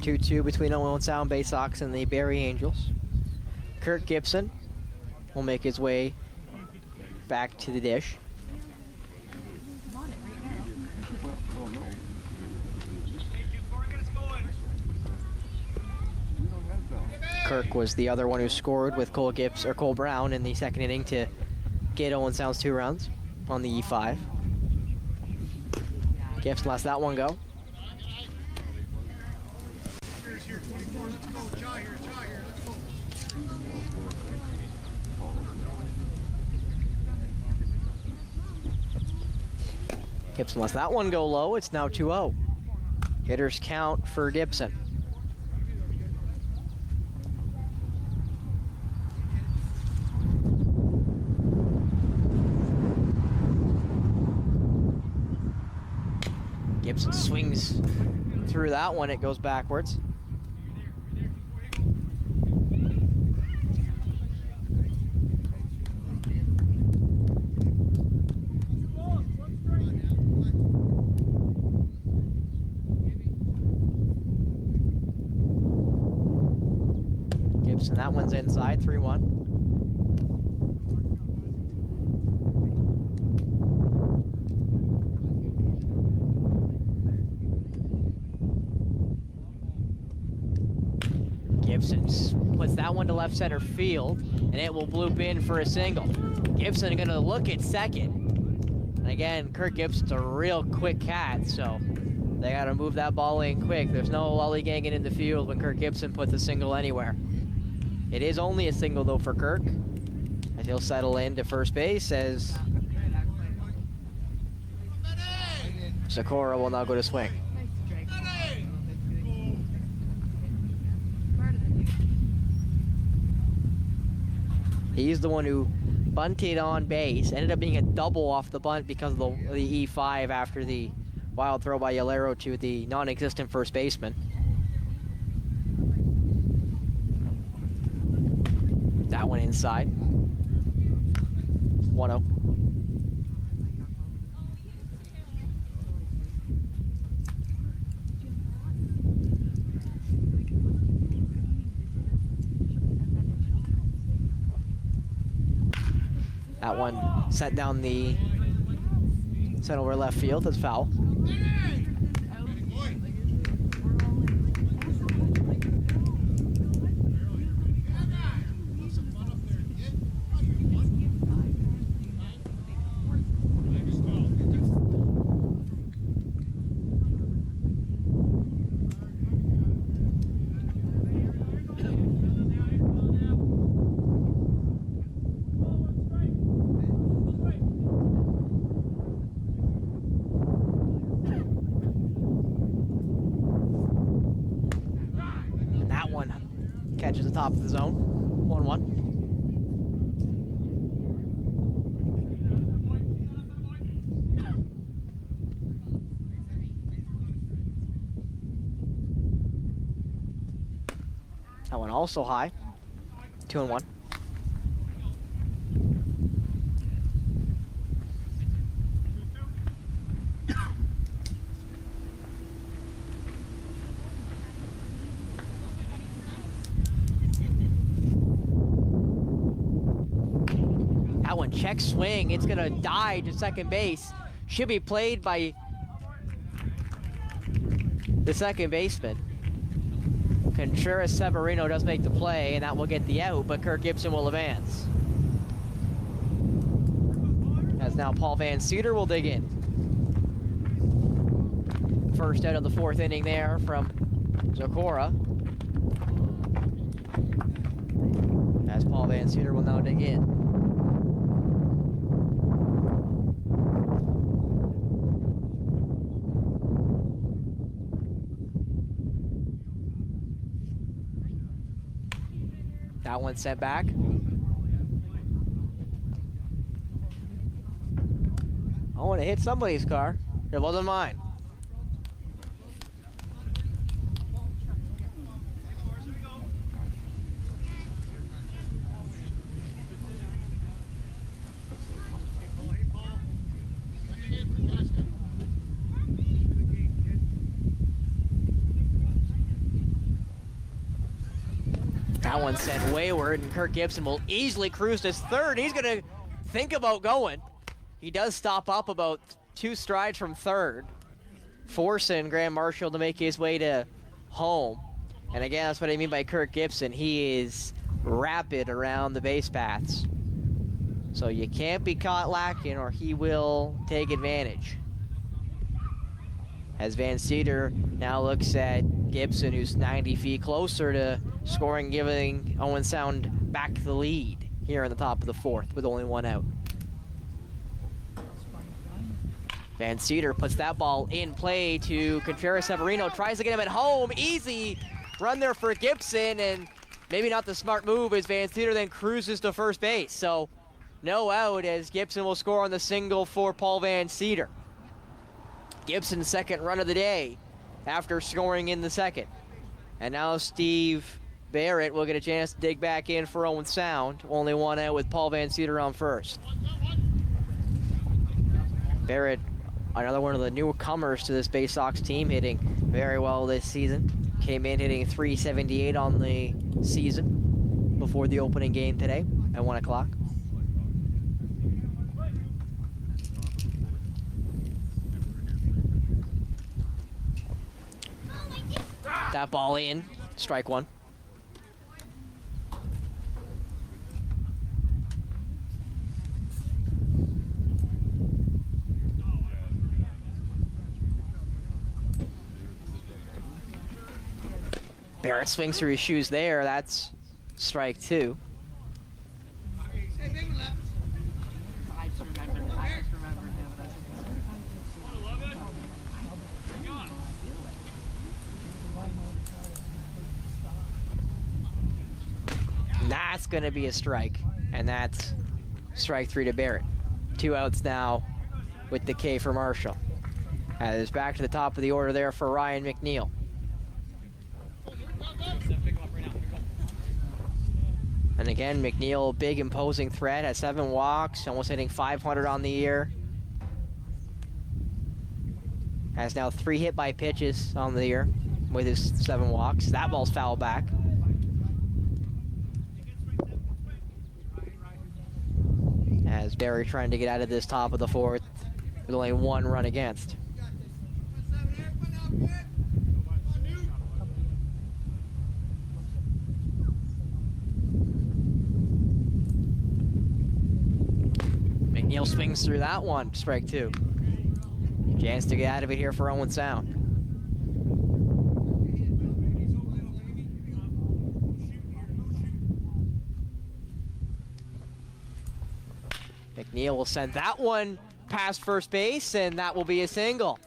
2-2 between Owen Sound Baysox and the Barrie Angels. Kirk Gibson will make his way back to the dish. Kirk was the other one who scored with Cole Brown in the second inning to get Owen Sound's 2 runs on the E5. Gibson lets that one go. Gibson lets that one go low. It's now 2-0. Hitters count for Gibson. Gibson swings through that one. It goes backwards. Gibson, that one's inside, 3-1. Gibson puts that one to left center field, and it will bloop in for a single. Gibson going to look at second. And again, Kirk Gibson's a real quick cat, so They got to move that ball in quick. There's no lollygagging in the field when Kirk Gibson puts a single anywhere. It is only a single, though, for Kirk, as he'll settle into first base as Sakura will now go to swing. He's the one who bunted on base. Ended up being a double off the bunt because of the E5 after the wild throw by Yalero to the non-existent first baseman. That one inside. 1-0. That one sent down the sent over left field. That's foul. Catches the top of the zone. 1-1. That one also high. 2-1. That one check swing. It's gonna die to second base. Should be played by the second baseman. Contreras Severino does make the play, and that will get the out, but Kirk Gibson will advance. As now Paul Van Cedar will dig in. First out of the fourth inning there from Zakora. As Paul Van Cedar will now dig in. That one sent back. I want to hit somebody's car. It wasn't mine. That one sent wayward, and Kirk Gibson will easily cruise to third. He's going to think about going. He does stop up about 2 strides from third, forcing Graham Marshall to make his way to home. And again, that's what I mean by Kirk Gibson. He is rapid around the base paths. So you can't be caught lacking or he will take advantage. As Van Cedar now looks at Gibson, who's 90 feet closer to scoring, giving Owen Sound back the lead here in the top of the fourth with only 1 out. Van Cedar puts that ball in play to Contreras Severino, tries to get him at home. Easy run there for Gibson, and maybe not the smart move as Van Cedar then cruises to first base. So no out as Gibson will score on the single for Paul Van Cedar. Gibson's second run of the day after scoring in the second. And now Steve Barrett will get a chance to dig back in for Owen Sound. Only 1 out with Paul Van Cedar on first. Barrett, another one of the newcomers to this Baysox team, hitting very well this season. Came in hitting .378 on the season before the opening game today at 1 o'clock. That ball in, strike 1. Barrett swings through his shoes there. That's strike 2. I just remembered him as That's going to be a strike, and that's strike 3 to Barrett. 2 outs now with the K for Marshall. As back to the top of the order there for Ryan McNeil. And again, McNeil, big imposing threat, has 7 walks, almost hitting 500 on the year. Has now 3 hit by pitches on the year with his 7 walks. That ball's fouled back. As Barrie trying to get out of this top of the 4th with only 1 run against. McNeil swings through that one, strike 2. Chance to get out of it here for Owen Sound. McNeil will send that one past first base, and that will be a single.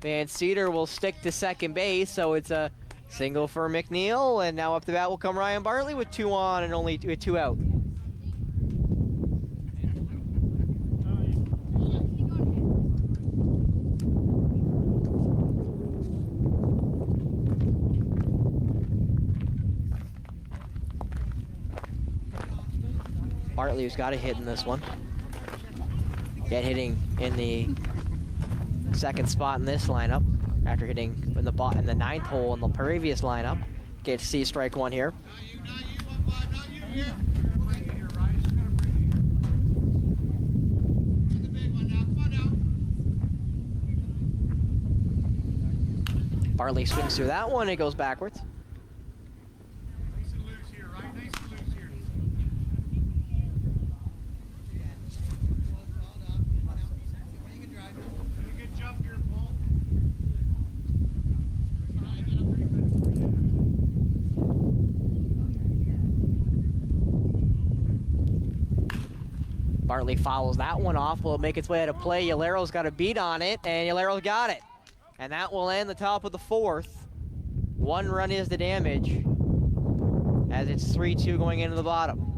Van Cedar will stick to second base, so it's a single for McNeil, and now up the bat will come Ryan Bartley with 2 on and only 2 out. Bartley, who's got a hit in this one. Yet hitting in the 2nd spot in this lineup after hitting in the 9th hole in the previous lineup. Get to see strike 1 here. Bartley swings through that one, it goes backwards. Bartley follows that one off. Will it make its way out of play? Yalero's got a beat on it, and Yalero got it. And that will end the top of the 4th. 1 run is the damage, as it's 3-2 going into the bottom.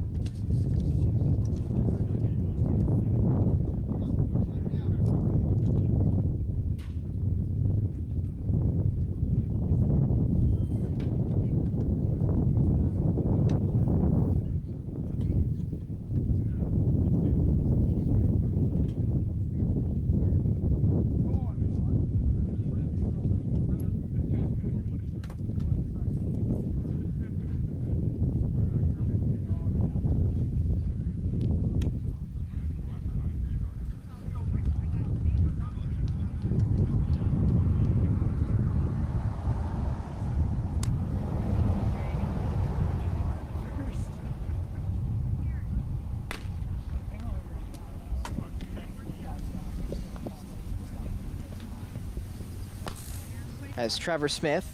As Trevor Smith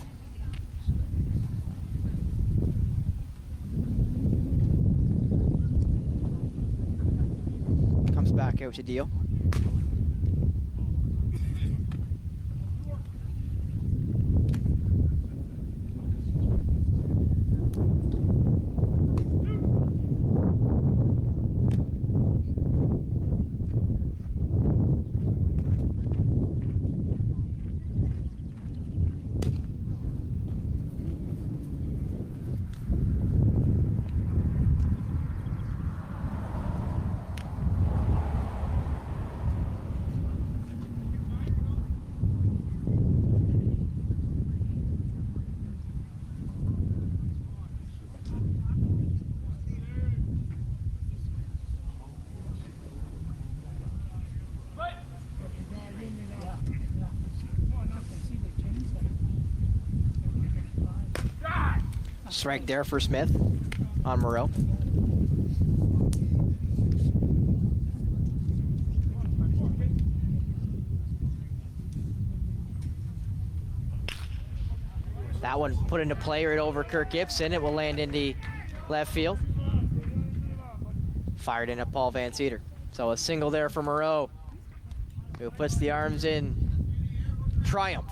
comes back out to deal. Strike there for Smith on Moreau. That one put into play right over Kirk Gibson. It will land in the left field. Fired in at Paul Van Cedar. So a single there for Moreau, who puts the arms in triumph.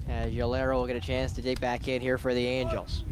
As Yolero will get a chance to dig back in here for the Angels.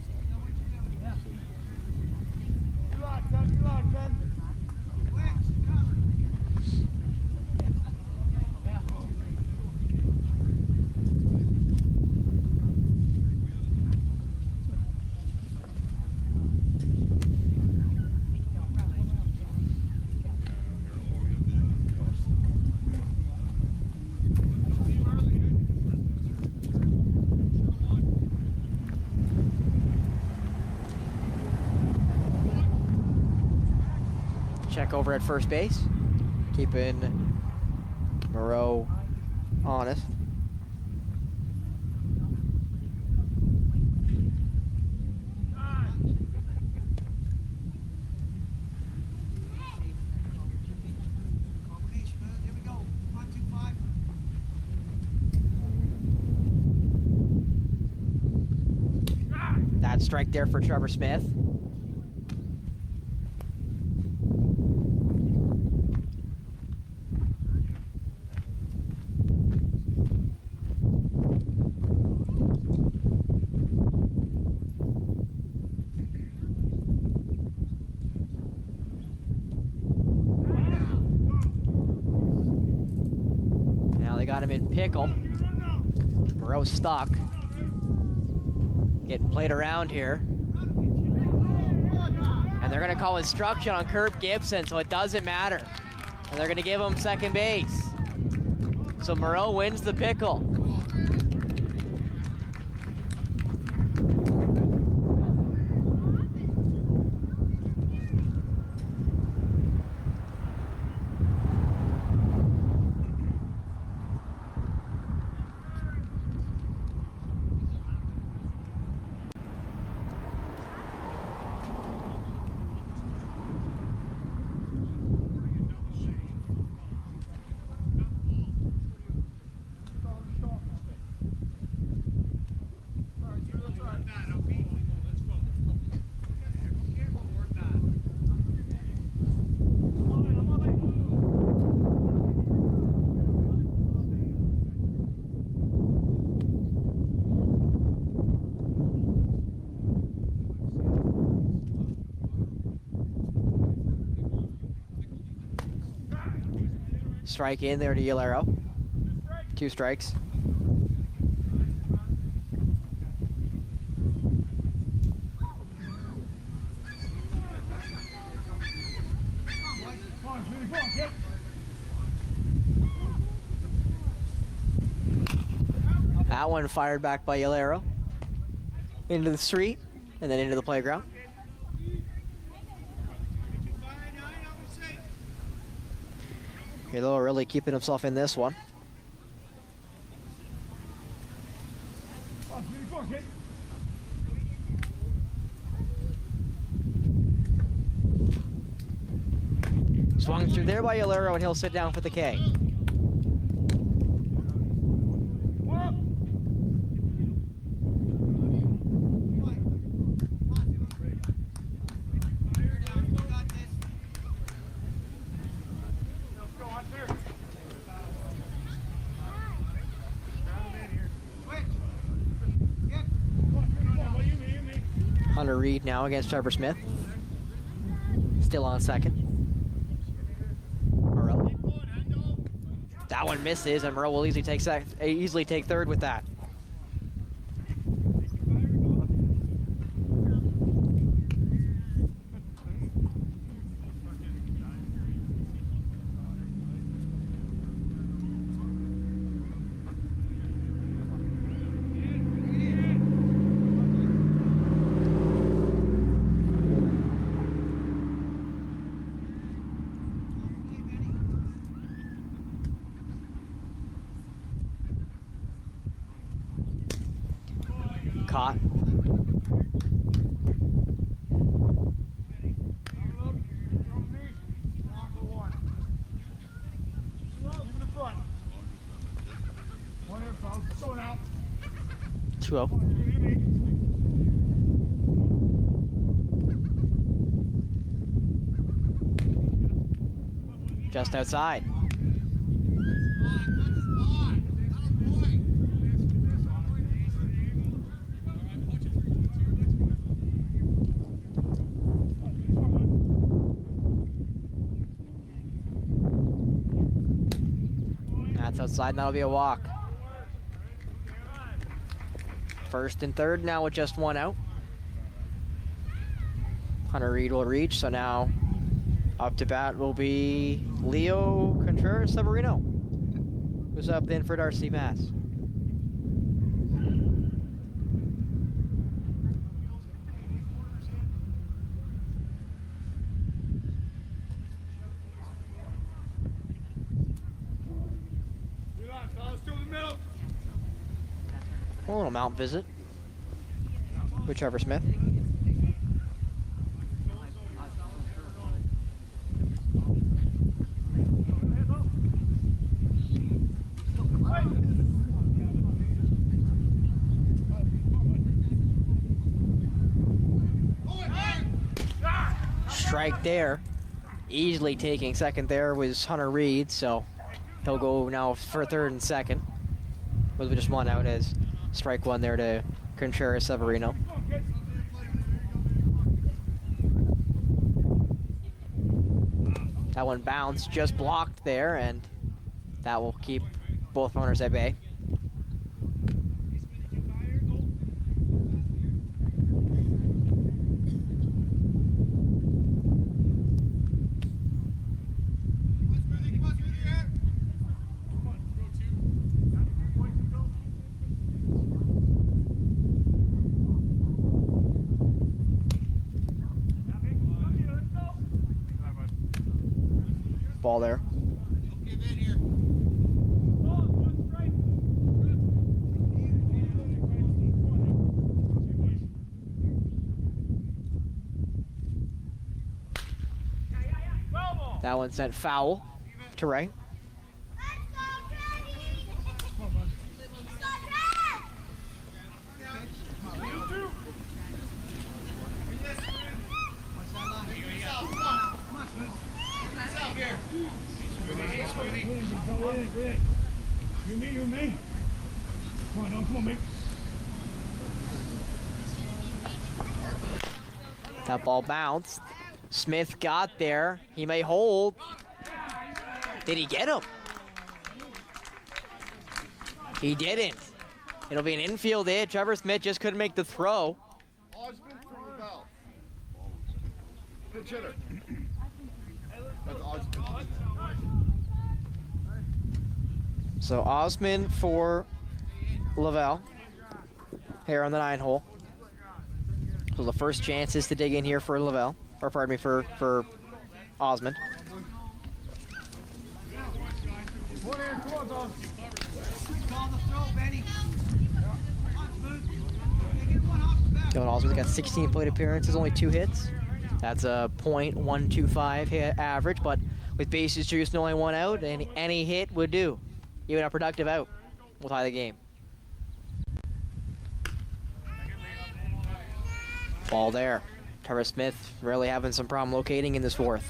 Check over at first base, keeping Moreau honest. That strike there for Trevor Smith. Got him in pickle. Moreau's stuck. Getting played around here. And they're gonna call instruction on Kirk Gibson, so it doesn't matter. And they're gonna give him second base. So Moreau wins the pickle. Strike in there to Yolero. 2 strikes. That one fired back by Yolero. Into the street and then into the playground. Yolero really keeping himself in this one. Swung through there by Yolero, and he'll sit down for the K. Hunter Reed now against Trevor Smith. Still on second. Moreau. That one misses, and Moreau will easily take third with that. Caught. 2-0. Just outside. That's outside, and that'll be a walk. First and third now with just one out. Hunter Reed will reach, so now up to bat will be Leo Contreras-Severino, who's up then for Darcy Mass. A little mount visit with Trevor Smith. Strike there. Easily taking second there was Hunter Reed, so he'll go now for third and second. With just one out as strike one there to Contreras-Severino. That one bounced, just blocked there, and that will keep both runners at bay. Ball there. That one sent foul to right. You me. Come on, mate. That ball bounced. Smith got there. He may hold. Did he get him? He didn't. It'll be an infield hit. Trevor Smith just couldn't make the throw. Osmond for Lavelle. Pitch hitter. That's Osmond. So Osman for Lavelle here on the 9 hole. So the first chance is to dig in here for Lavelle, or pardon me, for Osmond. Dylan Osmond's got 16 plate appearances, only 2 hits. That's a .125 hit average, but with bases juiced and only 1 out, and any hit would do. Even a productive out will tie the game. Ball there. Trevor Smith really having some problem locating in this fourth.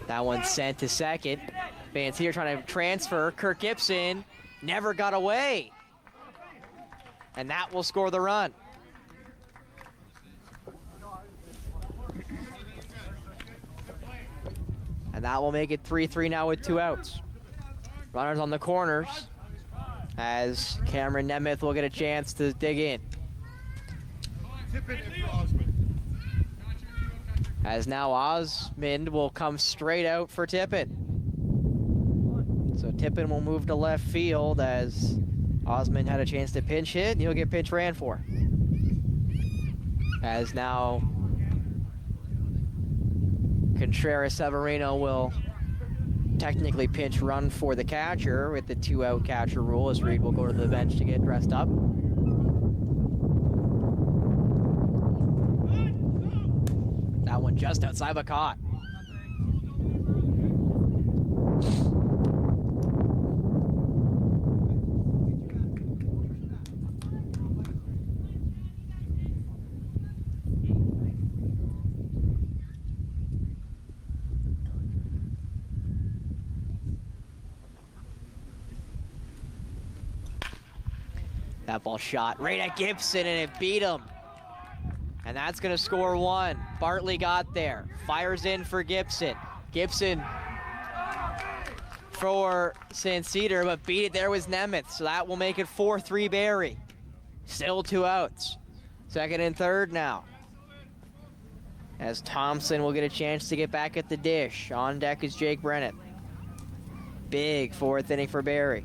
That one sent to second. Vance here trying to transfer. Kirk Gibson never got away. And that will score the run. And that will make it 3-3 now with 2 outs. Runners on the corners as Cameron Nemeth will get a chance to dig in. As now Osmond will come straight out for Tippin. So Tippin will move to left field as Osmond had a chance to pinch hit, and he'll get pinch ran for. As now Contreras-Severino will technically pinch run for the catcher with the 2-out catcher rule, as Reed will go to the bench to get dressed up. That one just outside but caught. That ball shot right at Gibson and it beat him. And that's gonna score one. Bartley got there, fires in for Gibson. Gibson for St. Cedar, but beat it there was Nemeth. So that will make it 4-3 Barrie. Still 2 outs. Second and third now. As Thompson will get a chance to get back at the dish. On deck is Jake Brennan. Big fourth inning for Barrie.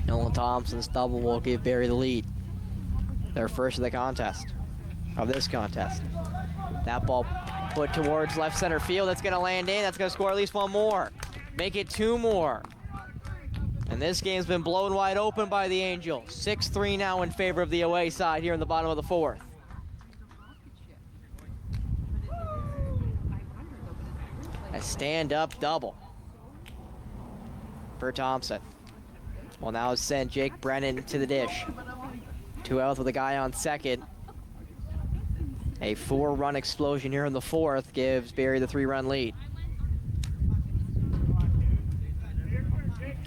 Nolan Thompson's double will give Barrie the lead. Their first of the contest, of this contest. That ball put towards left center field. That's gonna land in. That's gonna score at least one more. Make it 2 more. And this game's been blown wide open by the Angels. 6-3 now in favor of the away side here in the bottom of the 4th. A stand-up double for Thompson. Well, now send Jake Brennan to the dish. 2 outs with a guy on second. A 4-run explosion here in the 4th gives Barrie the 3-run lead.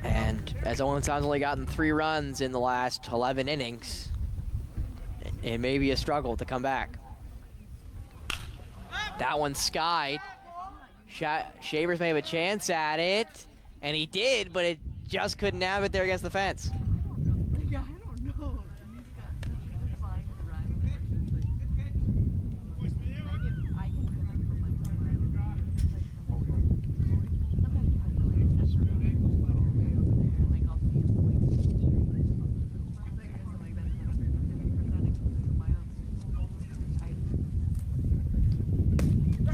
And as Owen's only gotten 3 runs in the last 11 innings, it may be a struggle to come back. That one skied. Shavers may have a chance at it, and he did, but it just couldn't have it there against the fence. Yeah, I don't know. He's got such a good line to run.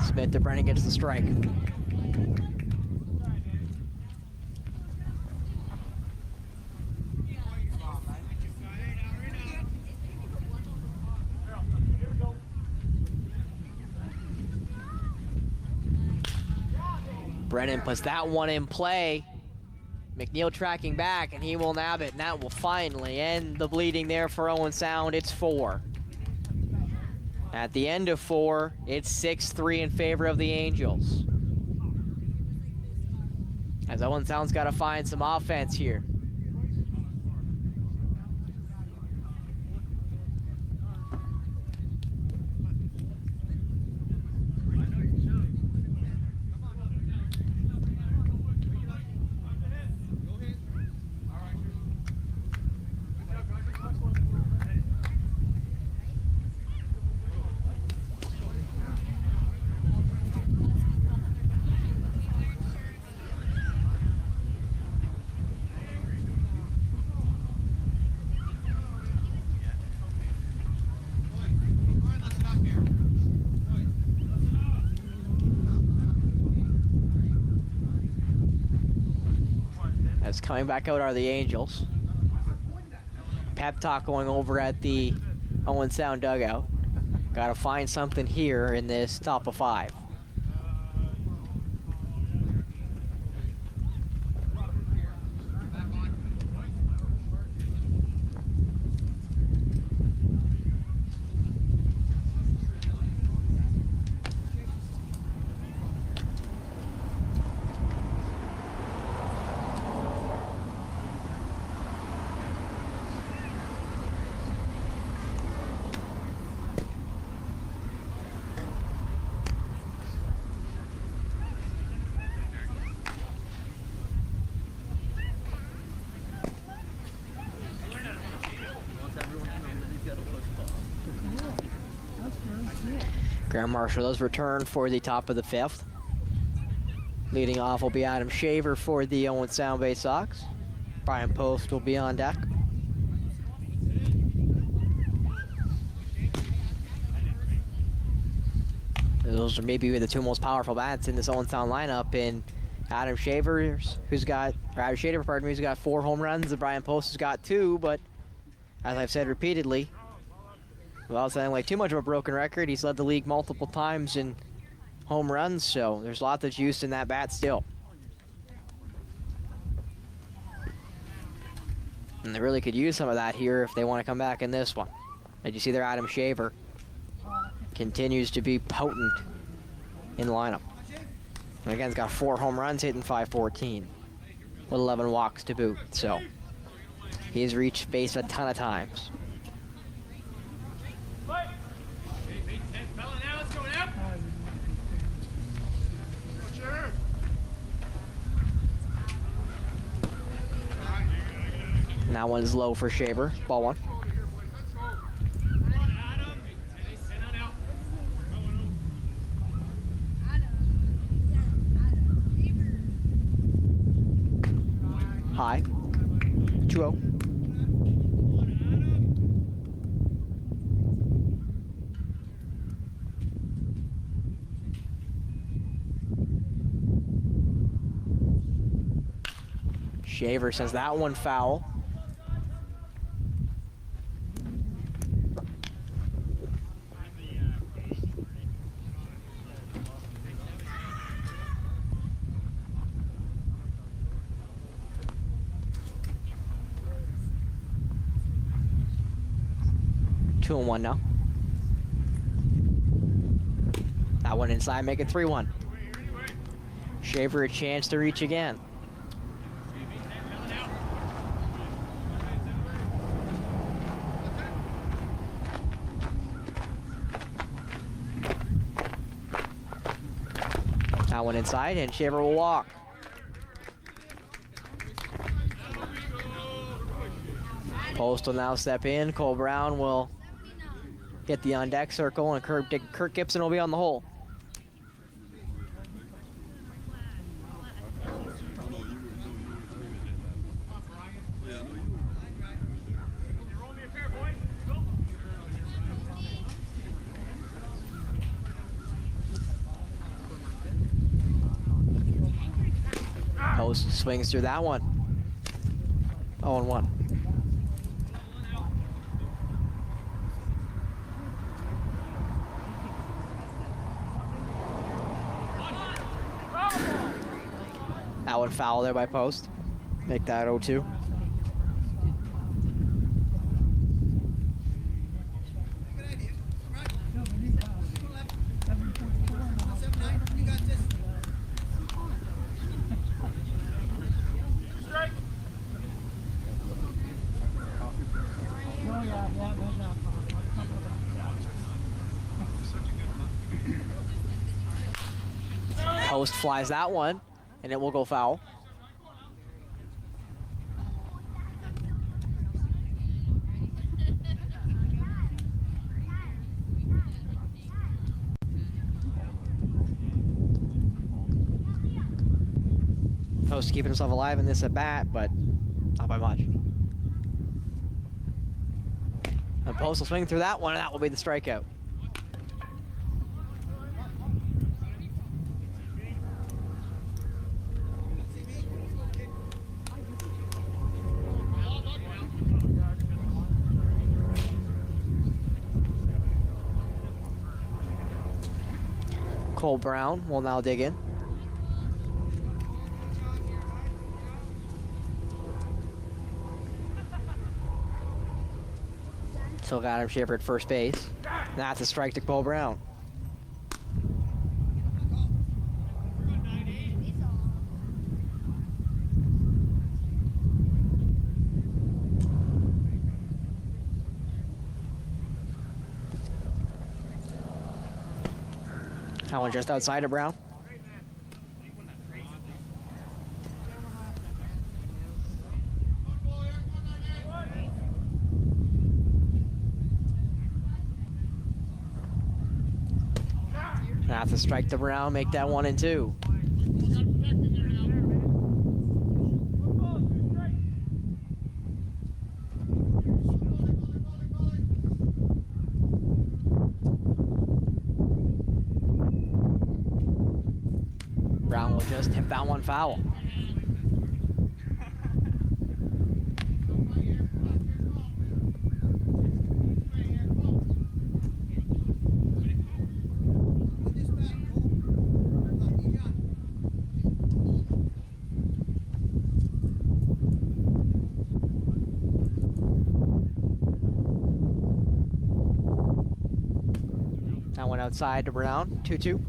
Smith to Brennan gets the strike. Brennan puts that one in play. McNeil tracking back, and he will nab it, and that will finally end the bleeding there for Owen Sound. It's 4. At the end of 4, it's 6-3 in favor of the Angels. As Owen Sound's got to find some offense here. As coming back out are the Angels. Pep talk going over at the Owen Sound dugout. Got to find something here in this top of 5. Graham Marshall does return for the top of the 5th. Leading off will be Adam Shaver for the Owen Sound Baysox. Brian Post will be on deck. Those are maybe the two most powerful bats in this Owentown lineup. And Adam Shaver, who's got 4 home runs, and Brian Post has got 2. But as I've said repeatedly, without sounding like too much of a broken record, he's led the league multiple times in home runs. So there's lots of juice in that bat still. And they really could use some of that here if they want to come back in this one. As you see there, Adam Shaver continues to be potent in the lineup. And again, he's got 4 home runs, hitting .514 with 11 walks to boot. So he's reached base a ton of times. And that one's low for Shaver. Ball 1. High. 2-0. Shaver says that one foul. Two and 1 now. That one inside, make it 3-1. Shaver a chance to reach again. That one inside, and Shaver will walk. Post will now step in. Cole Brown will hit the on-deck circle, and Kurt Gibson will be on the hole. Post swings through that one. 0-1. That one foul there by Post. Make that 0-2. Post flies that one, and it will go foul. Post keeping himself alive in this at bat, but not by much. And Post will swing through that one, and that will be the strikeout. Cole Brown will now dig in. Still got him Shaver at first base. That's a strike to Cole Brown. That one just outside of Brown. That's a strike to Brown, make that 1-2. That one foul. That one outside to Brown. 2-2.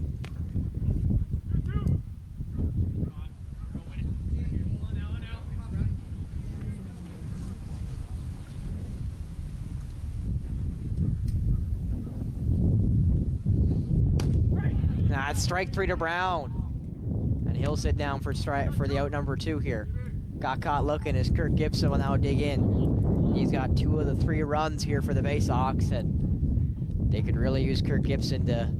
That's strike 3 to Brown. And he'll sit down for the out number 2 here. Got caught looking as Kirk Gibson will now dig in. He's got 2 of the 3 runs here for the Baysox, and they could really use Kirk Gibson to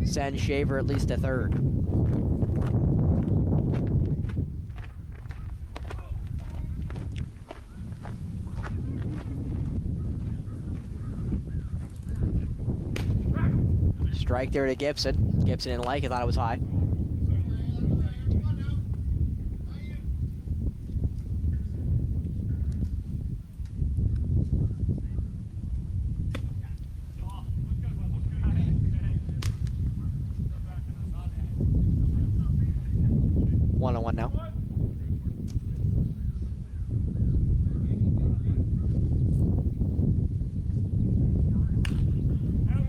send Shaver at least a third. Strike there to Gibson. Gibson didn't like it, thought it was high. One-on-one now.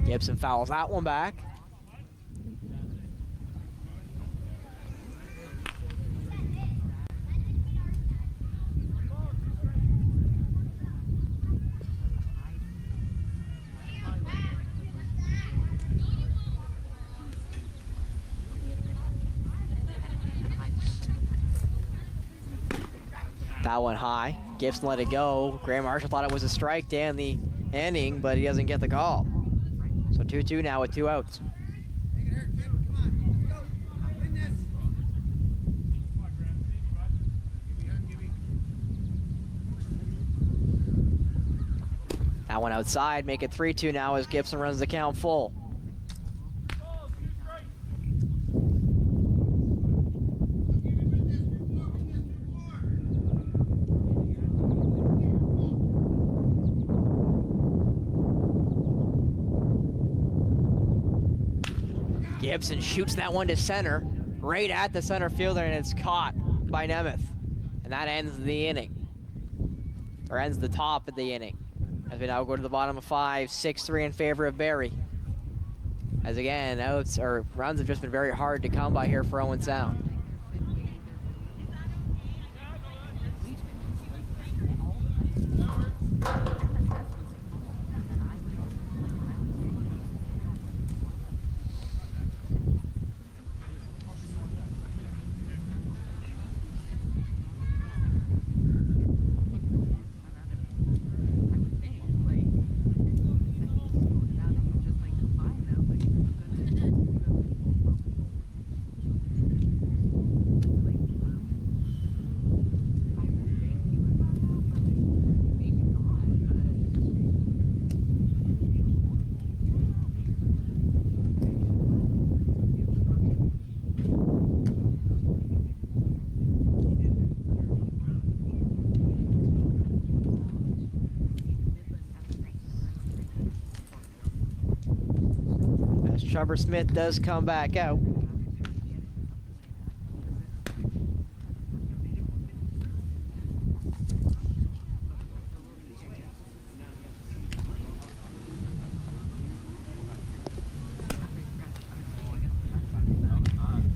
Gibson fouls that one back. That one high. Gibson let it go. Graham Marshall thought it was a strike to end the inning, but he doesn't get the call. So 2-2 now with 2 outs. That one outside, make it 3-2 now as Gibson runs the count full. Gibson shoots that one to center, right at the center fielder, and it's caught by Nemeth. And that ends the inning, or ends the top of the inning. As we now go to the bottom of 5, 6-3 in favor of Barrie. As again, outs or runs have just been very hard to come by here for Owen Sound. Trevor Smith does come back out.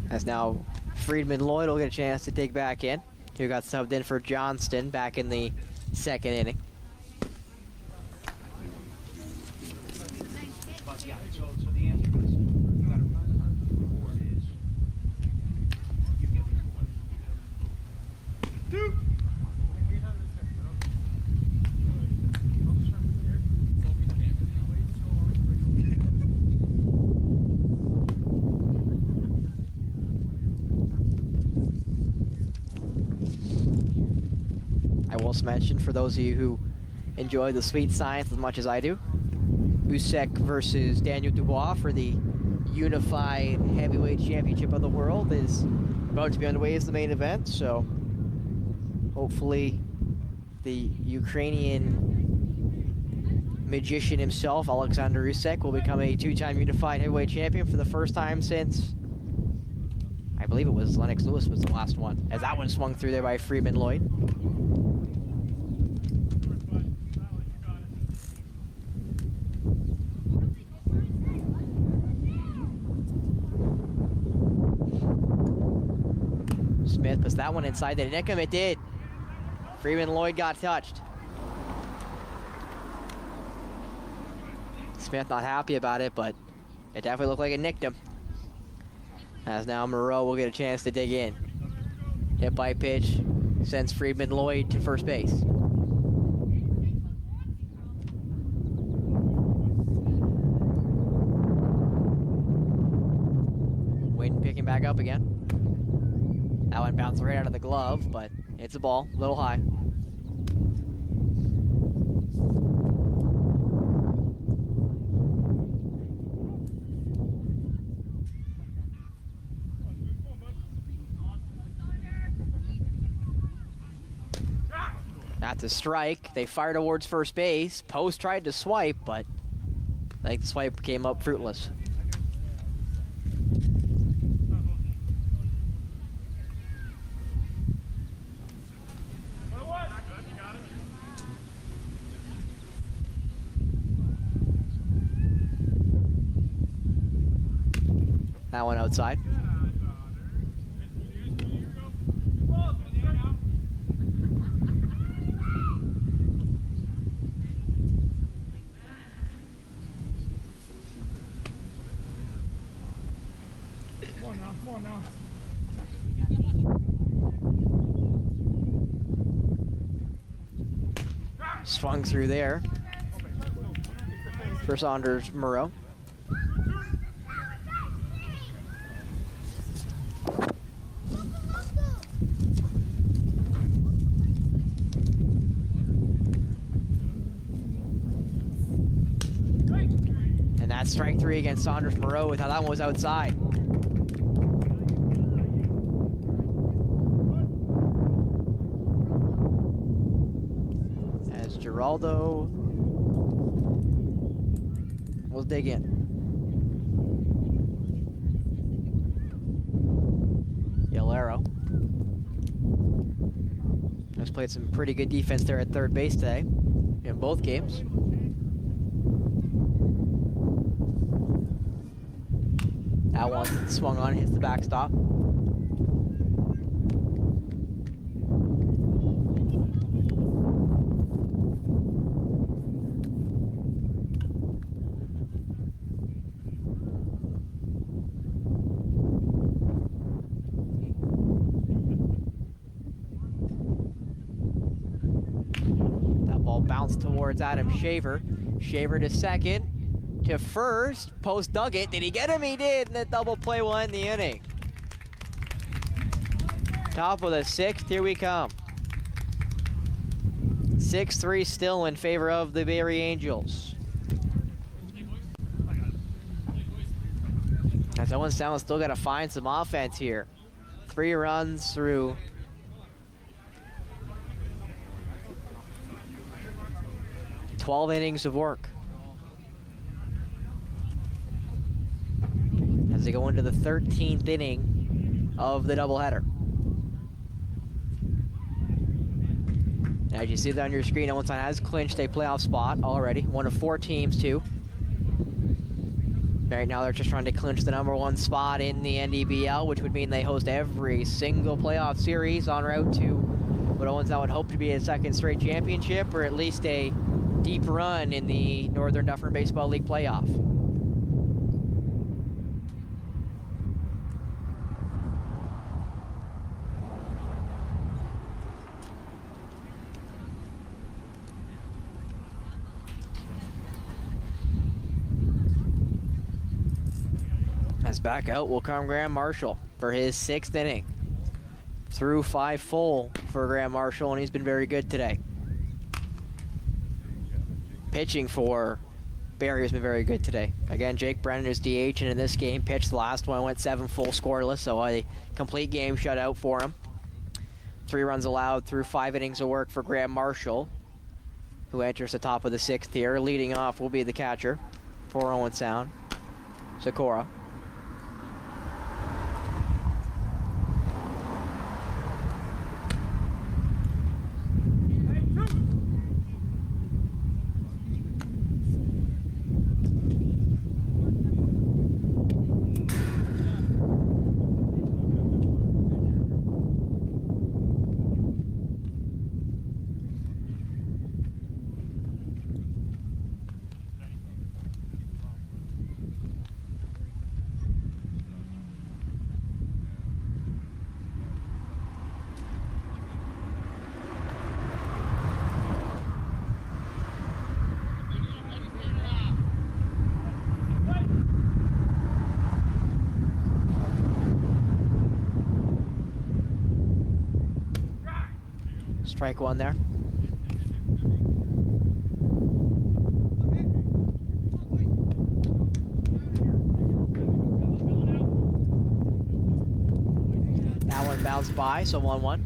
As now Friedman Lloyd will get a chance to dig back in, who got subbed in for Johnston back in the 2nd inning. I will also mention, for those of you who enjoy the sweet science as much as I do, Usyk versus Daniel Dubois for the Unified Heavyweight Championship of the World is about to be underway as the main event, so hopefully the Ukrainian magician himself, Alexander Usyk, will become a two-time unified heavyweight champion for the first time since, I believe it was Lennox Lewis was the last one, as that one swung through there by Freeman Lloyd. Smith puts that one inside the Nickham. It did. Freeman Lloyd got touched. Smith not happy about it, but it definitely looked like it nicked him. As now Moreau will get a chance to dig in. Hit by pitch sends Freeman Lloyd to first base. Wind picking back up again. That one bounced right out of the glove, but it's a ball, a little high. That's a strike. They fire towards first base. Post tried to swipe, but I think the swipe came up fruitless. That one outside. Come on now. Swung through there for Saunders Moreau. And that's strike three against Saunders Moreau with how that one was outside. As Geraldo will dig in. Yalero has played some pretty good defense there at third base today in both games. That one swung on, hits the backstop. That ball bounced towards Adam Shaver. Shaver to second. To first, Post dug it. Did he get him? He did, and the double play will end the inning. Top of the sixth, here we come. 6-3 still in favor of the Barrie Angels. As Owen Sound's still got to find some offense here. 3 runs through 12 innings of work. As they go into the 13th inning of the doubleheader. As you see that on your screen, Owen Sound has clinched a playoff spot already. One of 4 teams, too. Right now they're just trying to clinch the #1 spot in the NDBL, which would mean they host every single playoff series en route to what Owen Sound would hope to be a second straight championship, or at least a deep run in the Northern Dufferin Baseball League playoff. As back out will come Graham Marshall for his 6th inning. Through 5 full for Graham Marshall, and he's been very good today. Pitching for Barrie has been very good today. Again, Jake Brennan is DH, and in this game, pitched the last one, went 7 full scoreless, so a complete game shutout for him. 3 runs allowed through 5 innings of work for Graham Marshall, who enters the top of the 6th here. Leading off will be the catcher for Owen Sound, Sikora. Strike one there. That one bounced by, so 1-1.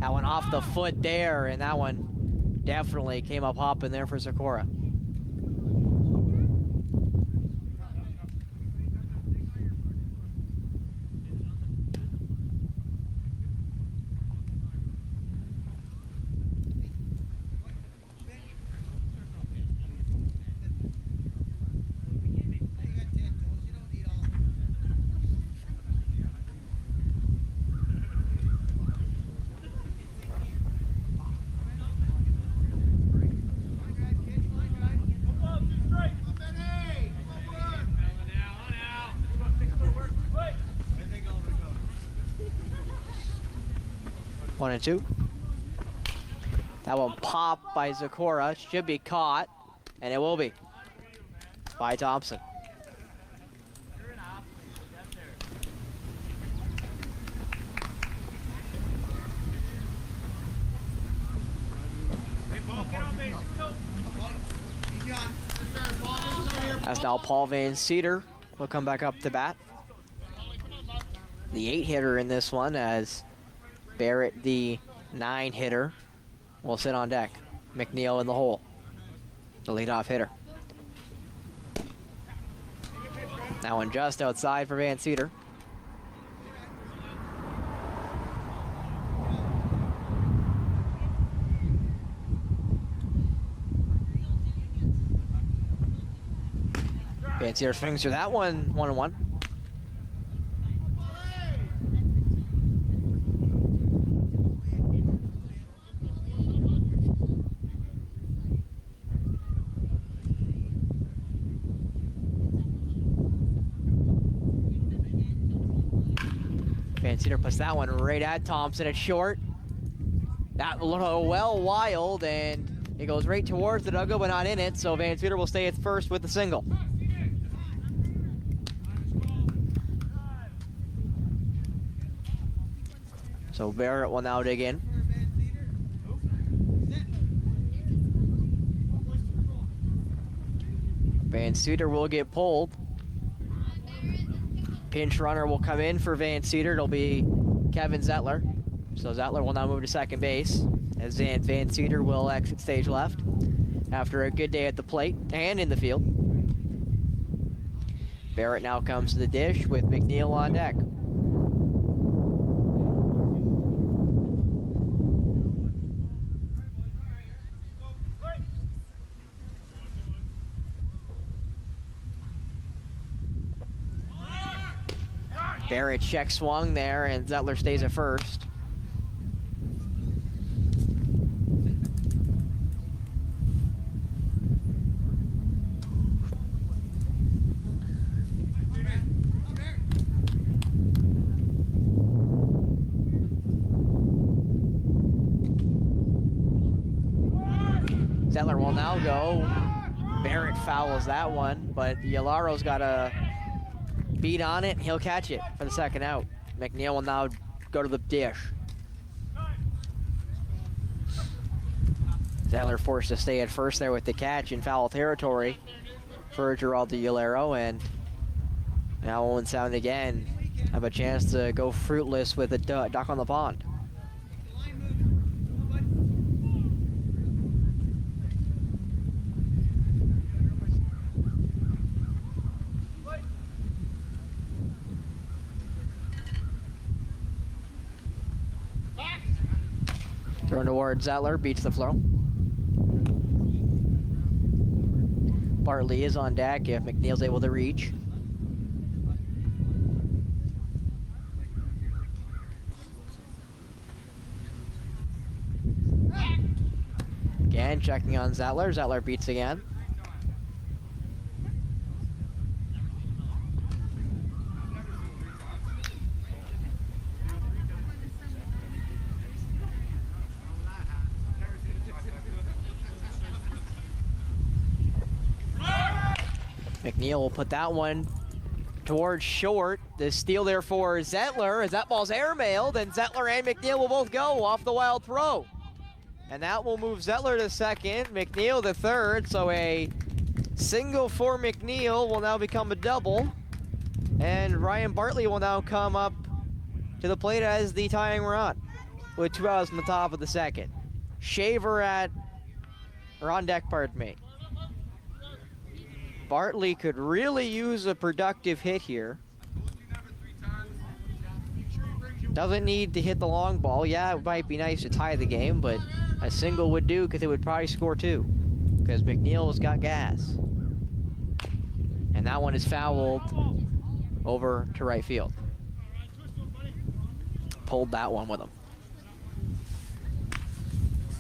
That one off the foot there, and that one definitely came up hopping there for Sikora. One and two. That one popped by Sikora. Should be caught, and it will be by Thompson. As now Paul Van Cedar will come back up to bat. The 8-hitter in this one, as Barrett, the 9-hitter, will sit on deck. McNeil in the hole, the leadoff hitter. That one just outside for Van Cedar. Van Cedar swings through that one, 1-1. Van Cedar puts that one right at Thompson at short. That little well wild, and it goes right towards the dugout, but not in it, so Van Cedar will stay at first with the single. So Barrett will now dig in. Van Cedar will get pulled. Pinch runner will come in for Van Cedar. It'll be Kevin Zettler. So Zettler will now move to second base, as Van Cedar will exit stage left after a good day at the plate and in the field. Barrett now comes to the dish with McNeil on deck. Barrett check swung there, and Zettler stays at first. Zettler will now go. Barrett fouls that one, but Yolaro's got a beat on it. He'll catch it for the second out. McNeil will now go to the dish. Zettler forced to stay at first there with the catch in foul territory for Geraldo Yolaro, and now Owen Sound again have a chance to go fruitless with a duck on the pond. Thrown towards Zettler, beats the flow. Bartley is on deck if McNeil's able to reach. Again, checking on Zettler. Zettler beats again. McNeil will put that one towards short. The steal there for Zettler. As that ball's airmailed, and Zettler and McNeil will both go off the wild throw. And that will move Zettler to second, McNeil to third. So a single for McNeil will now become a double. And Ryan Bartley will now come up to the plate as the tying run with 2 outs in the top of the second. Shaver on deck, pardon me. Bartley could really use a productive hit here. Doesn't need to hit the long ball. Yeah, it might be nice to tie the game, but a single would do because it would probably score 2 because McNeil's got gas. And that one is fouled over to right field. Pulled that one with him.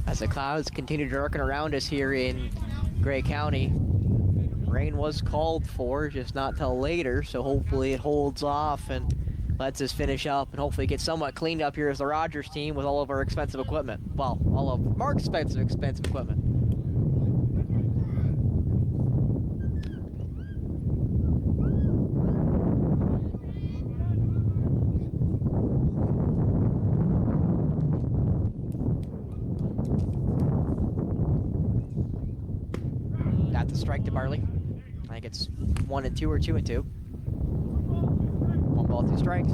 As the clouds continue darkening around us here in Gray County, rain was called for, just not till later, so hopefully it holds off and lets us finish up and hopefully get somewhat cleaned up here as the Rogers team with all of our expensive equipment. Well, all of Mark's expensive equipment. That's a strike to Bartley. I think it's 1-2 or 2-2. 1 ball, 2 strikes.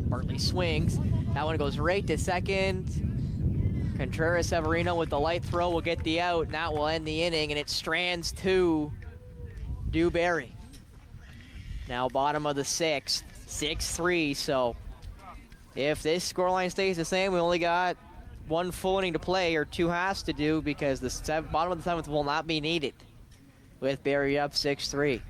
Bartley swings. That one goes right to second. Contreras Severino with the light throw will get the out, and that will end the inning, and it strands to Barrie. Now bottom of the 6th, 6-3, so if this scoreline stays the same, we only got 1 full inning to play, or 2 has to do, because the bottom of the 7th will not be needed with Barrie up 6-3.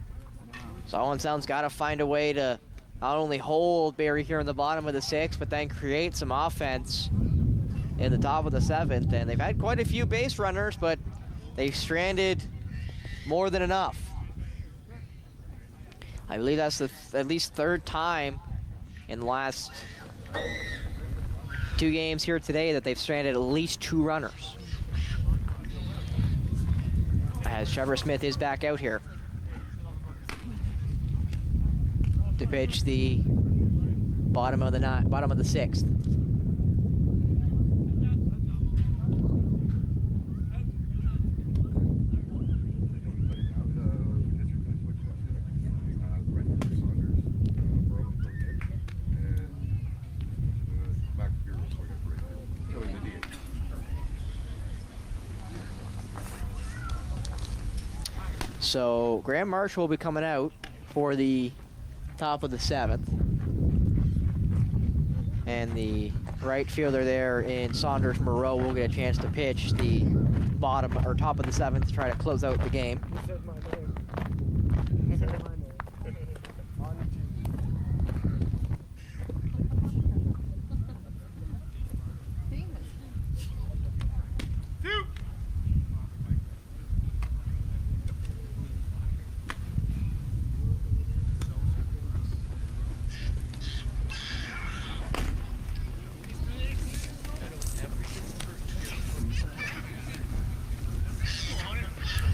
So Owen Sound's got to find a way to not only hold Barrie here in the bottom of the 6th, but then create some offense in the top of the 7th. And they've had quite a few base runners, but they've stranded more than enough. I believe that's the at least 3rd time in the last 2 games here today that they've stranded at least 2 runners. As Trevor Smith is back out here to pitch the bottom of the 6th. So Graham Marshall will be coming out for the top of the 7th. And the right fielder there in Saunders Moreau will get a chance to pitch the bottom or top of the 7th to try to close out the game.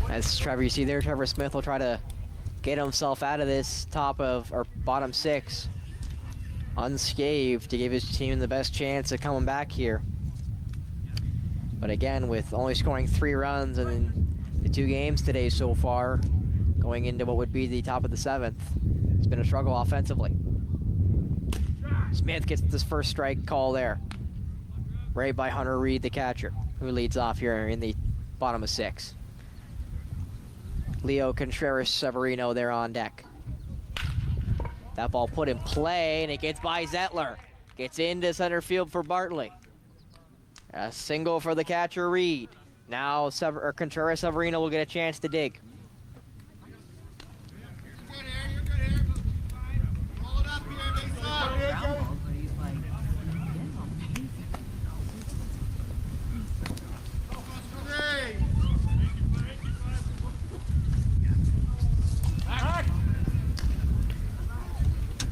As Trevor, you see there, Trevor Smith will try to get himself out of this top of, or bottom 6 unscathed to give his team the best chance of coming back here. But again, with only scoring 3 runs in the 2 games today so far, going into what would be the top of the 7th, it's been a struggle offensively. Smith gets this first strike call there, right by Hunter Reed, the catcher, who leads off here in the bottom of 6. Leo Contreras Severino there on deck. That ball put in play, and it gets by Zettler. Gets into center field for Bartley. A single for the catcher, Reed. Now Contreras Severino will get a chance to dig.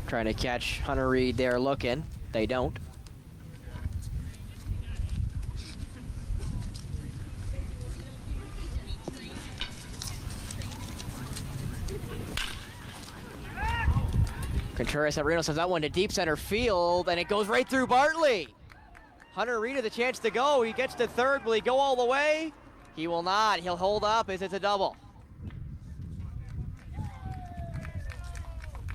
Trying to catch Hunter Reed there looking. They don't. Contreras Severino sends that one to deep center field, and it goes right through Bartley. Hunter Reed has a chance to go. He gets to third. Will he go all the way? He will not. He'll hold up as it's a double.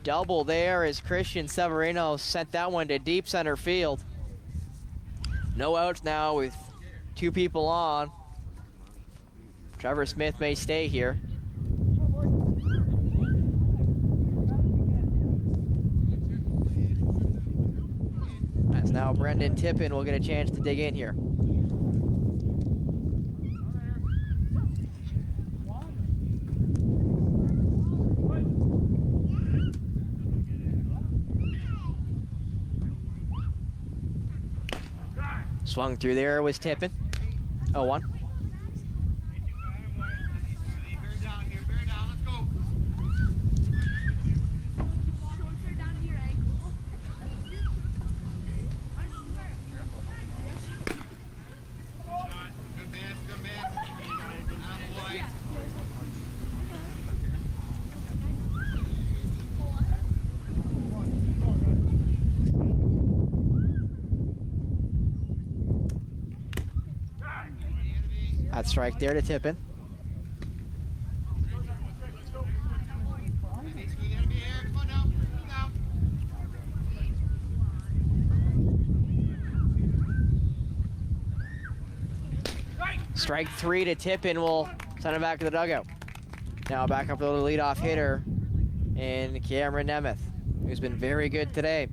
Double there as Christian Severino sent that one to deep center field. No outs now with 2 people on. Trevor Smith may stay here. As now Brendan Tippin will get a chance to dig in here. Swung through there was Tippin. 0-1. That strike there to Tippin. Strike 3 to Tippin will send him back to the dugout. Now back up to the leadoff hitter in Cameron Nemeth, who's been very good today.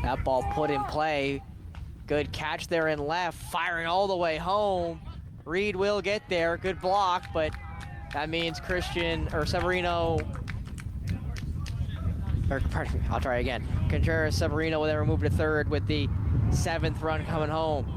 That ball put in play. Good catch there in left, firing all the way home. Reed will get there, good block, but that means Severino, or pardon me, I'll try again. Contreras Severino will then move to third with the 7th run coming home.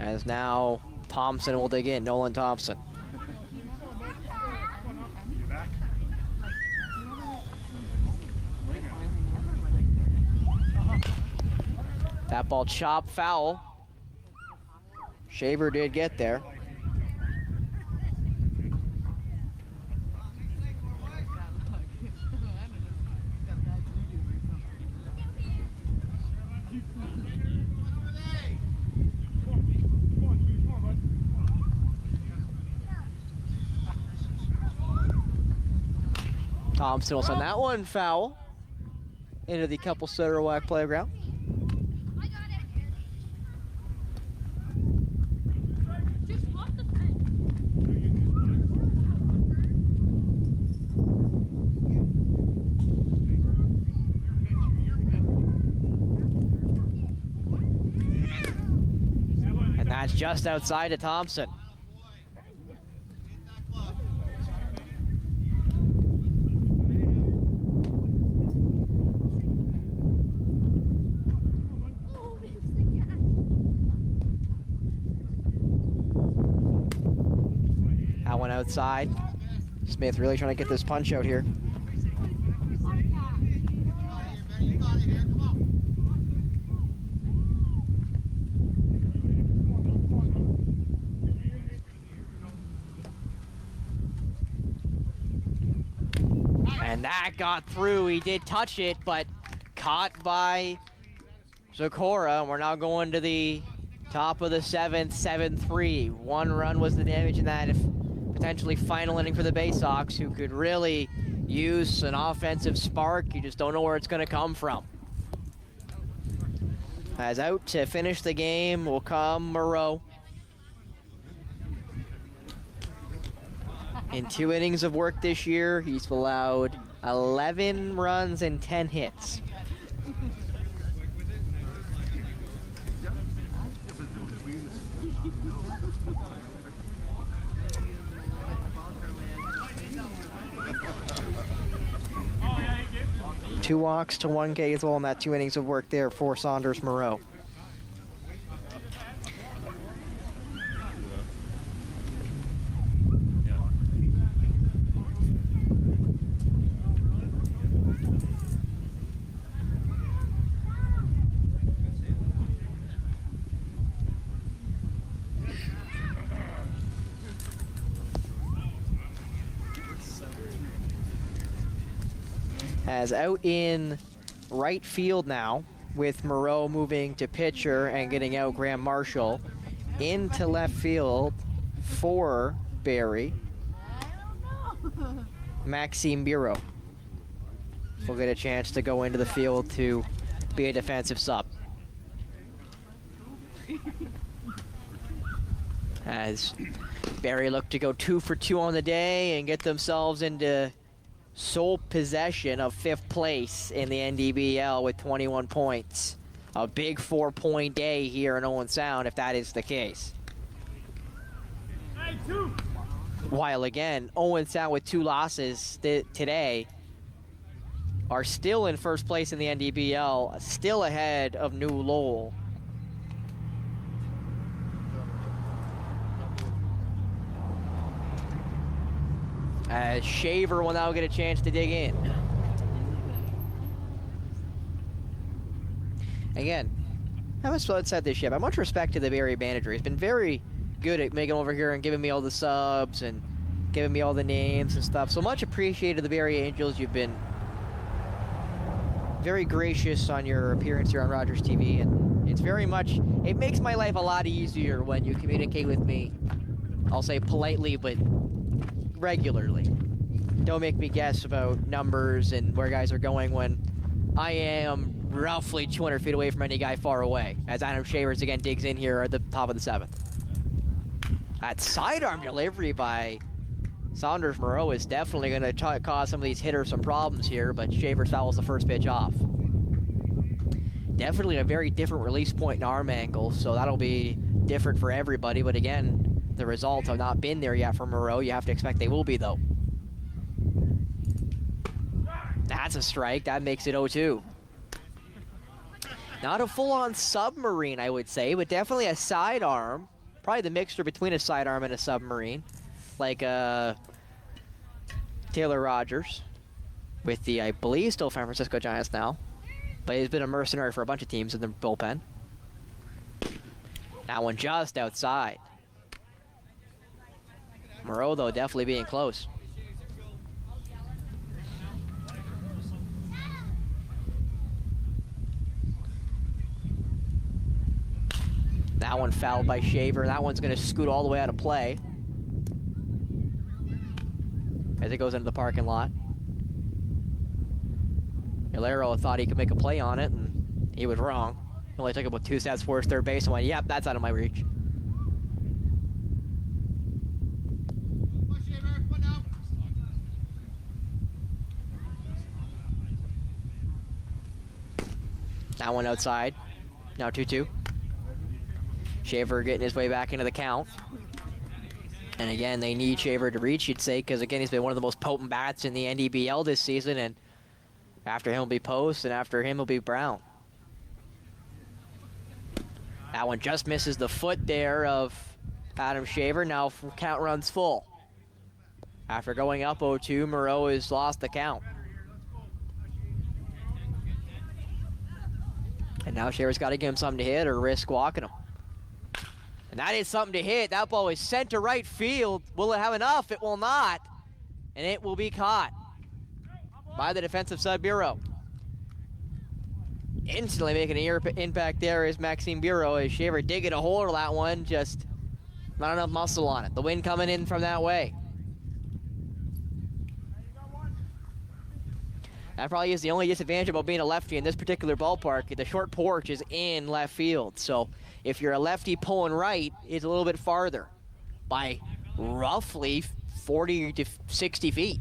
As now Thompson will dig in, Nolan Thompson. That ball chopped foul. Shaver did get there. Thompson will send that one foul into the Couple Sutterwack playground. That's just outside to Thompson. That one outside. Smith really trying to get this punch out here. And that got through. He did touch it, but caught by Zakora. We're now going to the top of the 7th, 7-3. One run was the damage in that potentially final inning for the Baysox, who could really use an offensive spark. You just don't know where it's going to come from. As out to finish the game will come Moreau. In 2 innings of work this year, he's allowed 11 runs and 10 hits. Two walks to 1 K as well in that 2 innings of work there for Saunders Moreau. As out in right field now, with Moreau moving to pitcher and getting out Graham Marshall. Into left field for Barrie, Maxime Bureau will get a chance to go into the field to be a defensive sub. As Barrie look to go 2 for 2 on the day and get themselves into sole possession of 5th place in the NDBL with 21 points. A big 4-point day here in Owen Sound if that is the case. While again, Owen Sound with 2 losses today are still in 1st place in the NDBL, still ahead of New Lowell. As Shaver will now get a chance to dig in. Again, I haven't said this yet, but much respect to the Barrie manager. He's been very good at making over here and giving me all the subs and giving me all the names and stuff. So much appreciated, the Barrie Angels. You've been very gracious on your appearance here on Rogers TV, and it's very much, it makes my life a lot easier when you communicate with me, I'll say politely, but regularly. Don't make me guess about numbers and where guys are going when I am roughly 200 feet away from any guy far away. As Adam Shavers again digs in here at the top of the 7th. That sidearm delivery by Saunders Moreau is definitely going to cause some of these hitters some problems here, but Shavers fouls the first pitch off. Definitely a very different release point in arm angle, so that'll be different for everybody, but again, the results have not been there yet for Moreau. You have to expect they will be, though. That's a strike. That makes it 0-2. Not a full-on submarine, I would say, but definitely a sidearm. Probably the mixture between a sidearm and a submarine. Like Taylor Rogers with the, I believe, still San Francisco Giants now. But he's been a mercenary for a bunch of teams in the bullpen. That one just outside. Moreau, though, definitely being close. That one fouled by Shaver. That one's going to scoot all the way out of play as it goes into the parking lot. Hilero thought he could make a play on it, and he was wrong. He only took about 2 steps for his third base and went, yep, that's out of my reach. That one outside. Now 2-2. Shaver getting his way back into the count. And again, they need Shaver to reach, you'd say, because again, he's been one of the most potent bats in the NDBL this season, and after him will be Post, and after him will be Brown. That one just misses the foot there of Adam Shaver. Now count runs full. After going up 0-2, Moreau has lost the count. And now Shaver's got to give him something to hit or risk walking him. And that is something to hit. That ball is sent to right field. Will it have enough? It will not. And it will be caught by the defensive side Bureau. Instantly making an impact there is Maxime Bureau as Shaver did get a hold of that one, just not enough muscle on it. The wind coming in from that way. That probably is the only disadvantage about being a lefty in this particular ballpark. The short porch is in left field, so if you're a lefty pulling right, it's a little bit farther by roughly 40 to 60 feet.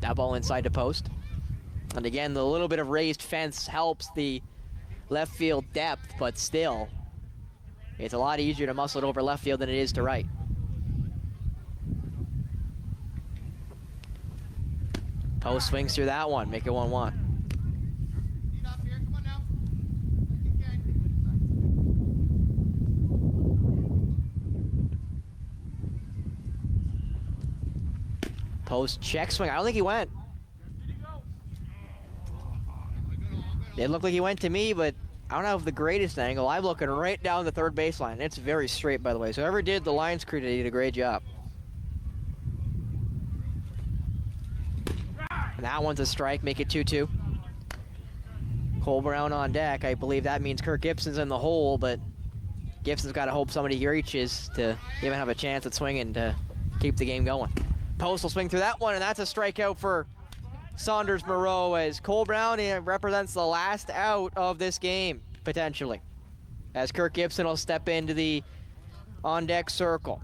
That ball inside the post. And again, the little bit of raised fence helps the left field depth, but still, it's a lot easier to muscle it over left field than it is to right. Post swings through that one, make it 1-1. Post check swing, I don't think he went. It looked like he went to me, but I don't have the greatest angle. I'm looking right down the third baseline. It's very straight, by the way. So whoever did the lines crew did a great job. And that one's a strike, make it 2-2. Cole Brown on deck. I believe that means Kirk Gibson's in the hole, but Gibson's got to hope somebody reaches to even have a chance at swinging to keep the game going. Post will swing through that one, and that's a strikeout for Saunders Moreau as Cole Brown represents the last out of this game, potentially, as Kirk Gibson will step into the on-deck circle.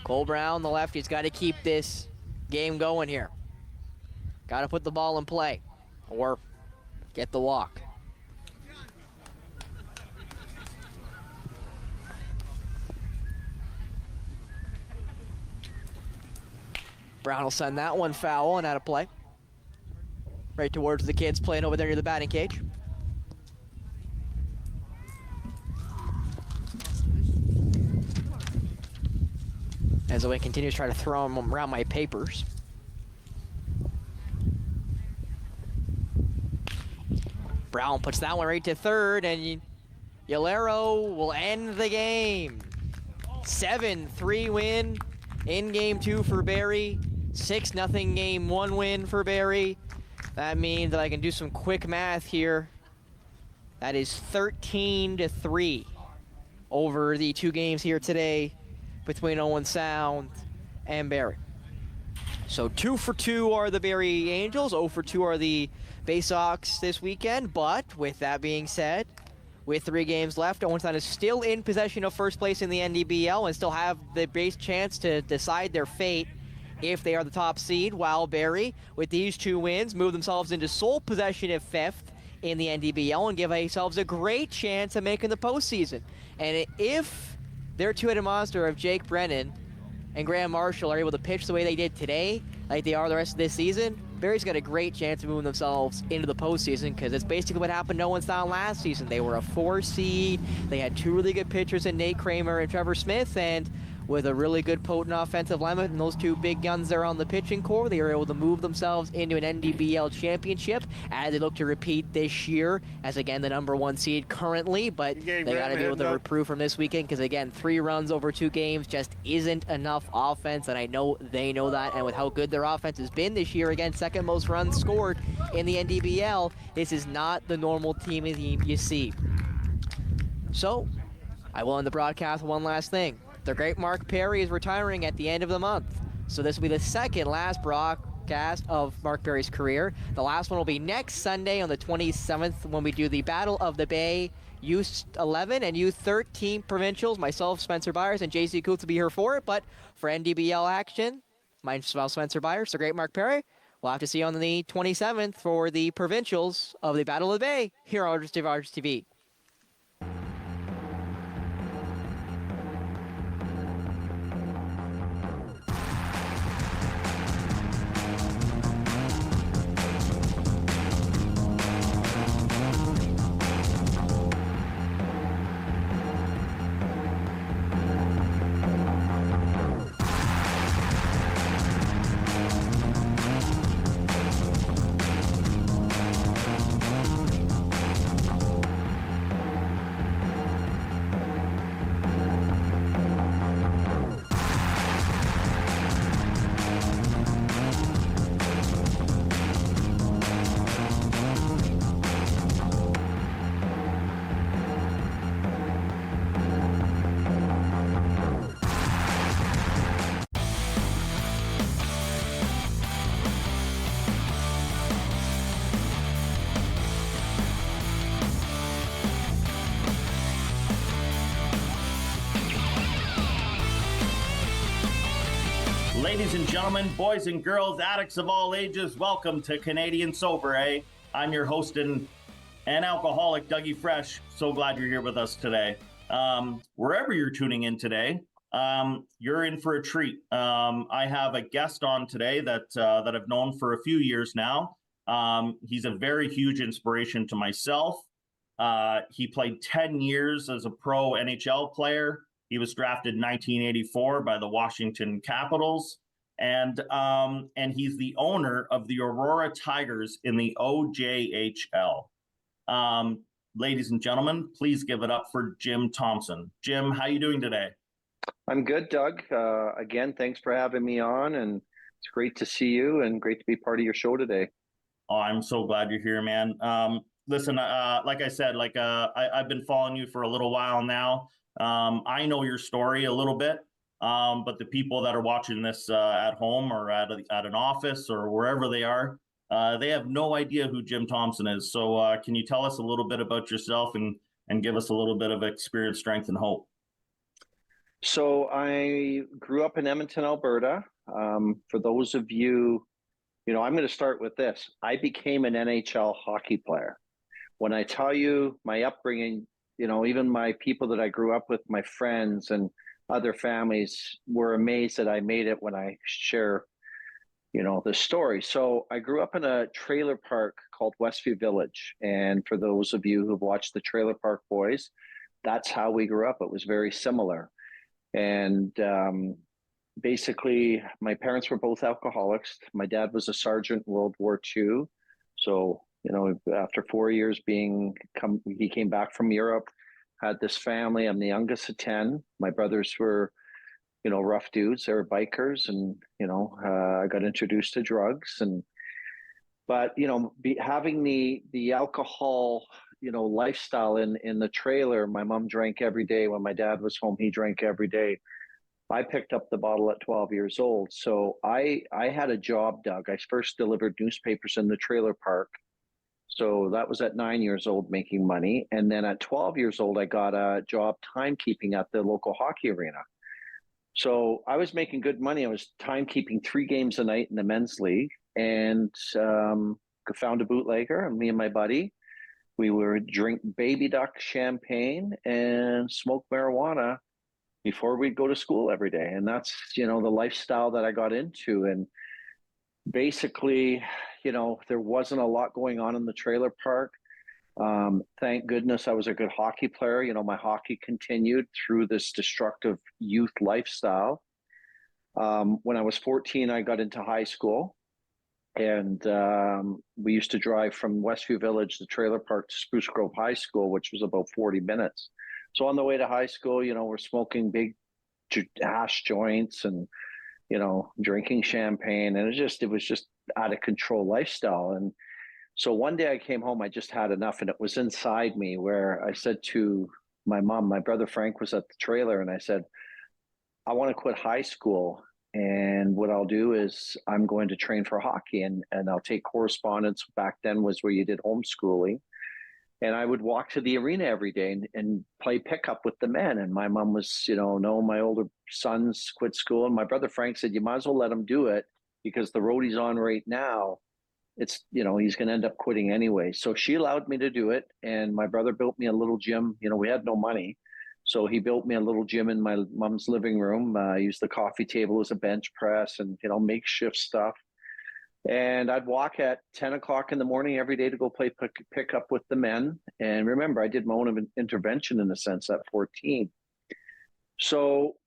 Cole Brown, the lefty's got to keep this game going here. Got to put the ball in play or get the walk. Brown will send that one foul and out of play. Right towards the kids playing over there near the batting cage. As Owen continues to try to throw him around my papers. Brown puts that one right to third, and Yolero will end the game. 7-3 win in game 2 for Barrie. 6-0 game 1 win for Barrie. That means that I can do some quick math here. That is 13-3 over the 2 games here today between Owen Sound and Barrie. So 2 for 2 are the Barrie Angels, 0 for 2 are the Baysox this weekend. But with that being said, with 3 games left, Owen Sound is still in possession of first place in the NDBL and still have the base chance to decide their fate if they are the top seed, while Barrie, with these 2 wins, move themselves into sole possession of 5th in the NDBL and give themselves a great chance of making the postseason. And if their 2-headed monster of Jake Brennan and Graham Marshall are able to pitch the way they did today, like they are the rest of this season, Barrie's got a great chance of moving themselves into the postseason, because it's basically what happened to Owen Sound last season. They were a 4 seed. They had 2 really good pitchers in Nate Kramer and Trevor Smith, and with a really good potent offensive lineman and those 2 big guns there on the pitching core, they were able to move themselves into an NDBL championship as they look to repeat this year as, again, the #1 seed currently. But they got to deal with the reproof from this weekend because, again, 3 runs over 2 games just isn't enough offense, and I know they know that. And with how good their offense has been this year, again, 2nd most runs scored in the NDBL, this is not the normal team you see. So I will end the broadcast with one last thing. The great Mark Perry is retiring at the end of the month. So this will be the 2nd last broadcast of Mark Perry's career. The last one will be next Sunday on the 27th when we do the Battle of the Bay U11 and U13 provincials. Myself, Spencer Byers, and JC Coots will be here for it. But for NDBL action, myself, Spencer Byers, the great Mark Perry, we'll have to see on the 27th for the provincials of the Battle of the Bay here on Rogers TV. Ladies and gentlemen, boys and girls, addicts of all ages, welcome to Canadian Sober, eh? I'm your host and alcoholic, Dougie Fresh. So glad you're here with us today. Wherever you're tuning in today, you're in for a treat. I have a guest on today that I've known for a few years now. He's a very huge inspiration to myself. He played 10 years as a pro NHL player. He was drafted in 1984 by the Washington Capitals. And he's the owner of the Aurora Tigers in the OJHL. Ladies and gentlemen, please give it up for Jim Thompson. Jim, how you doing today? I'm good, Doug. Again, thanks for having me on, and it's great to see you and great to be part of your show today. Oh, I'm so glad you're here, man. Listen, like I said, I've been following you for a little while now. I know your story a little bit. But the people that are watching this at home or at an office or wherever they are, they have no idea who Jim Thompson is. So can you tell us a little bit about yourself and give us a little bit of experience, strength, and hope? So I grew up in Edmonton, Alberta. For those of you, I'm going to start with this. I became an NHL hockey player. When I tell you my upbringing, even my people that I grew up with, my friends and other families were amazed that I made it when I share, the story. So I grew up in a trailer park called Westview Village. And for those of you who've watched the Trailer Park Boys, that's how we grew up. It was very similar. And basically, my parents were both alcoholics. My dad was a sergeant in World War II. So, after 4 years he came back from Europe, had this family. I'm the youngest of 10. My brothers were, rough dudes. They were bikers, and I got introduced to drugs. But having the alcohol, lifestyle in the trailer. My mom drank every day. When my dad was home, he drank every day. I picked up the bottle at 12 years old. So I had a job, Doug. I first delivered newspapers in the trailer park. So that was at 9 years old, making money. And then at 12 years old, I got a job timekeeping at the local hockey arena. So I was making good money. I was timekeeping 3 games a night in the men's league, and found a bootlegger, and me and my buddy, we would drink Baby Duck champagne and smoke marijuana before we'd go to school every day. And that's, the lifestyle that I got into. And basically, there wasn't a lot going on in the trailer park. Thank goodness I was a good hockey player. My hockey continued through this destructive youth lifestyle. When I was 14, I got into high school, and we used to drive from Westview Village, the trailer park, to Spruce Grove High School, which was about 40 minutes. So on the way to high school, we're smoking big hash joints and, drinking champagne. And it was just out of control lifestyle. And so one day I came home, I just had enough, and it was inside me, where I said to my mom, my brother Frank was at the trailer, and I said, I want to quit high school. And what I'll do is I'm going to train for hockey, and I'll take correspondence. Back then was where you did homeschooling. And I would walk to the arena every day and play pickup with the men. And my mom was, no, my older sons quit school. And my brother Frank said, you might as well let them do it. because the road he's on right now, it's, he's going to end up quitting anyway. So she allowed me to do it. And my brother built me a little gym. We had no money. So he built me a little gym in my mom's living room. I used the coffee table as a bench press and, makeshift stuff. And I'd walk at 10 o'clock in the morning every day to go play pick up with the men. And remember, I did my own intervention in a sense at 14. So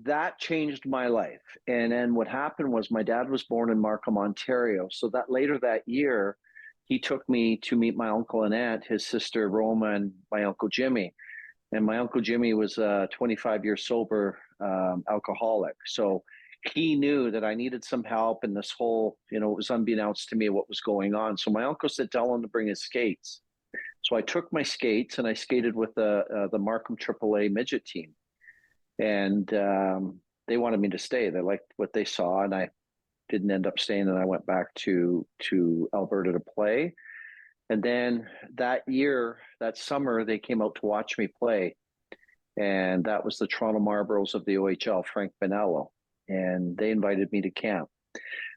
that changed my life. And then what happened was my dad was born in Markham, Ontario. So that later that year, he took me to meet my uncle and aunt, his sister Roma, and my uncle Jimmy. And my uncle Jimmy was a 25-year sober alcoholic. So he knew that I needed some help, and this whole, it was unbeknownst to me what was going on. So my uncle said, tell him to bring his skates. So I took my skates and I skated with the Markham AAA midget team. And they wanted me to stay. They liked what they saw, and I didn't end up staying. And I went back to Alberta to play. And then that year, that summer, they came out to watch me play. And that was the Toronto Marlboros of the OHL, Frank Bonello. And they invited me to camp.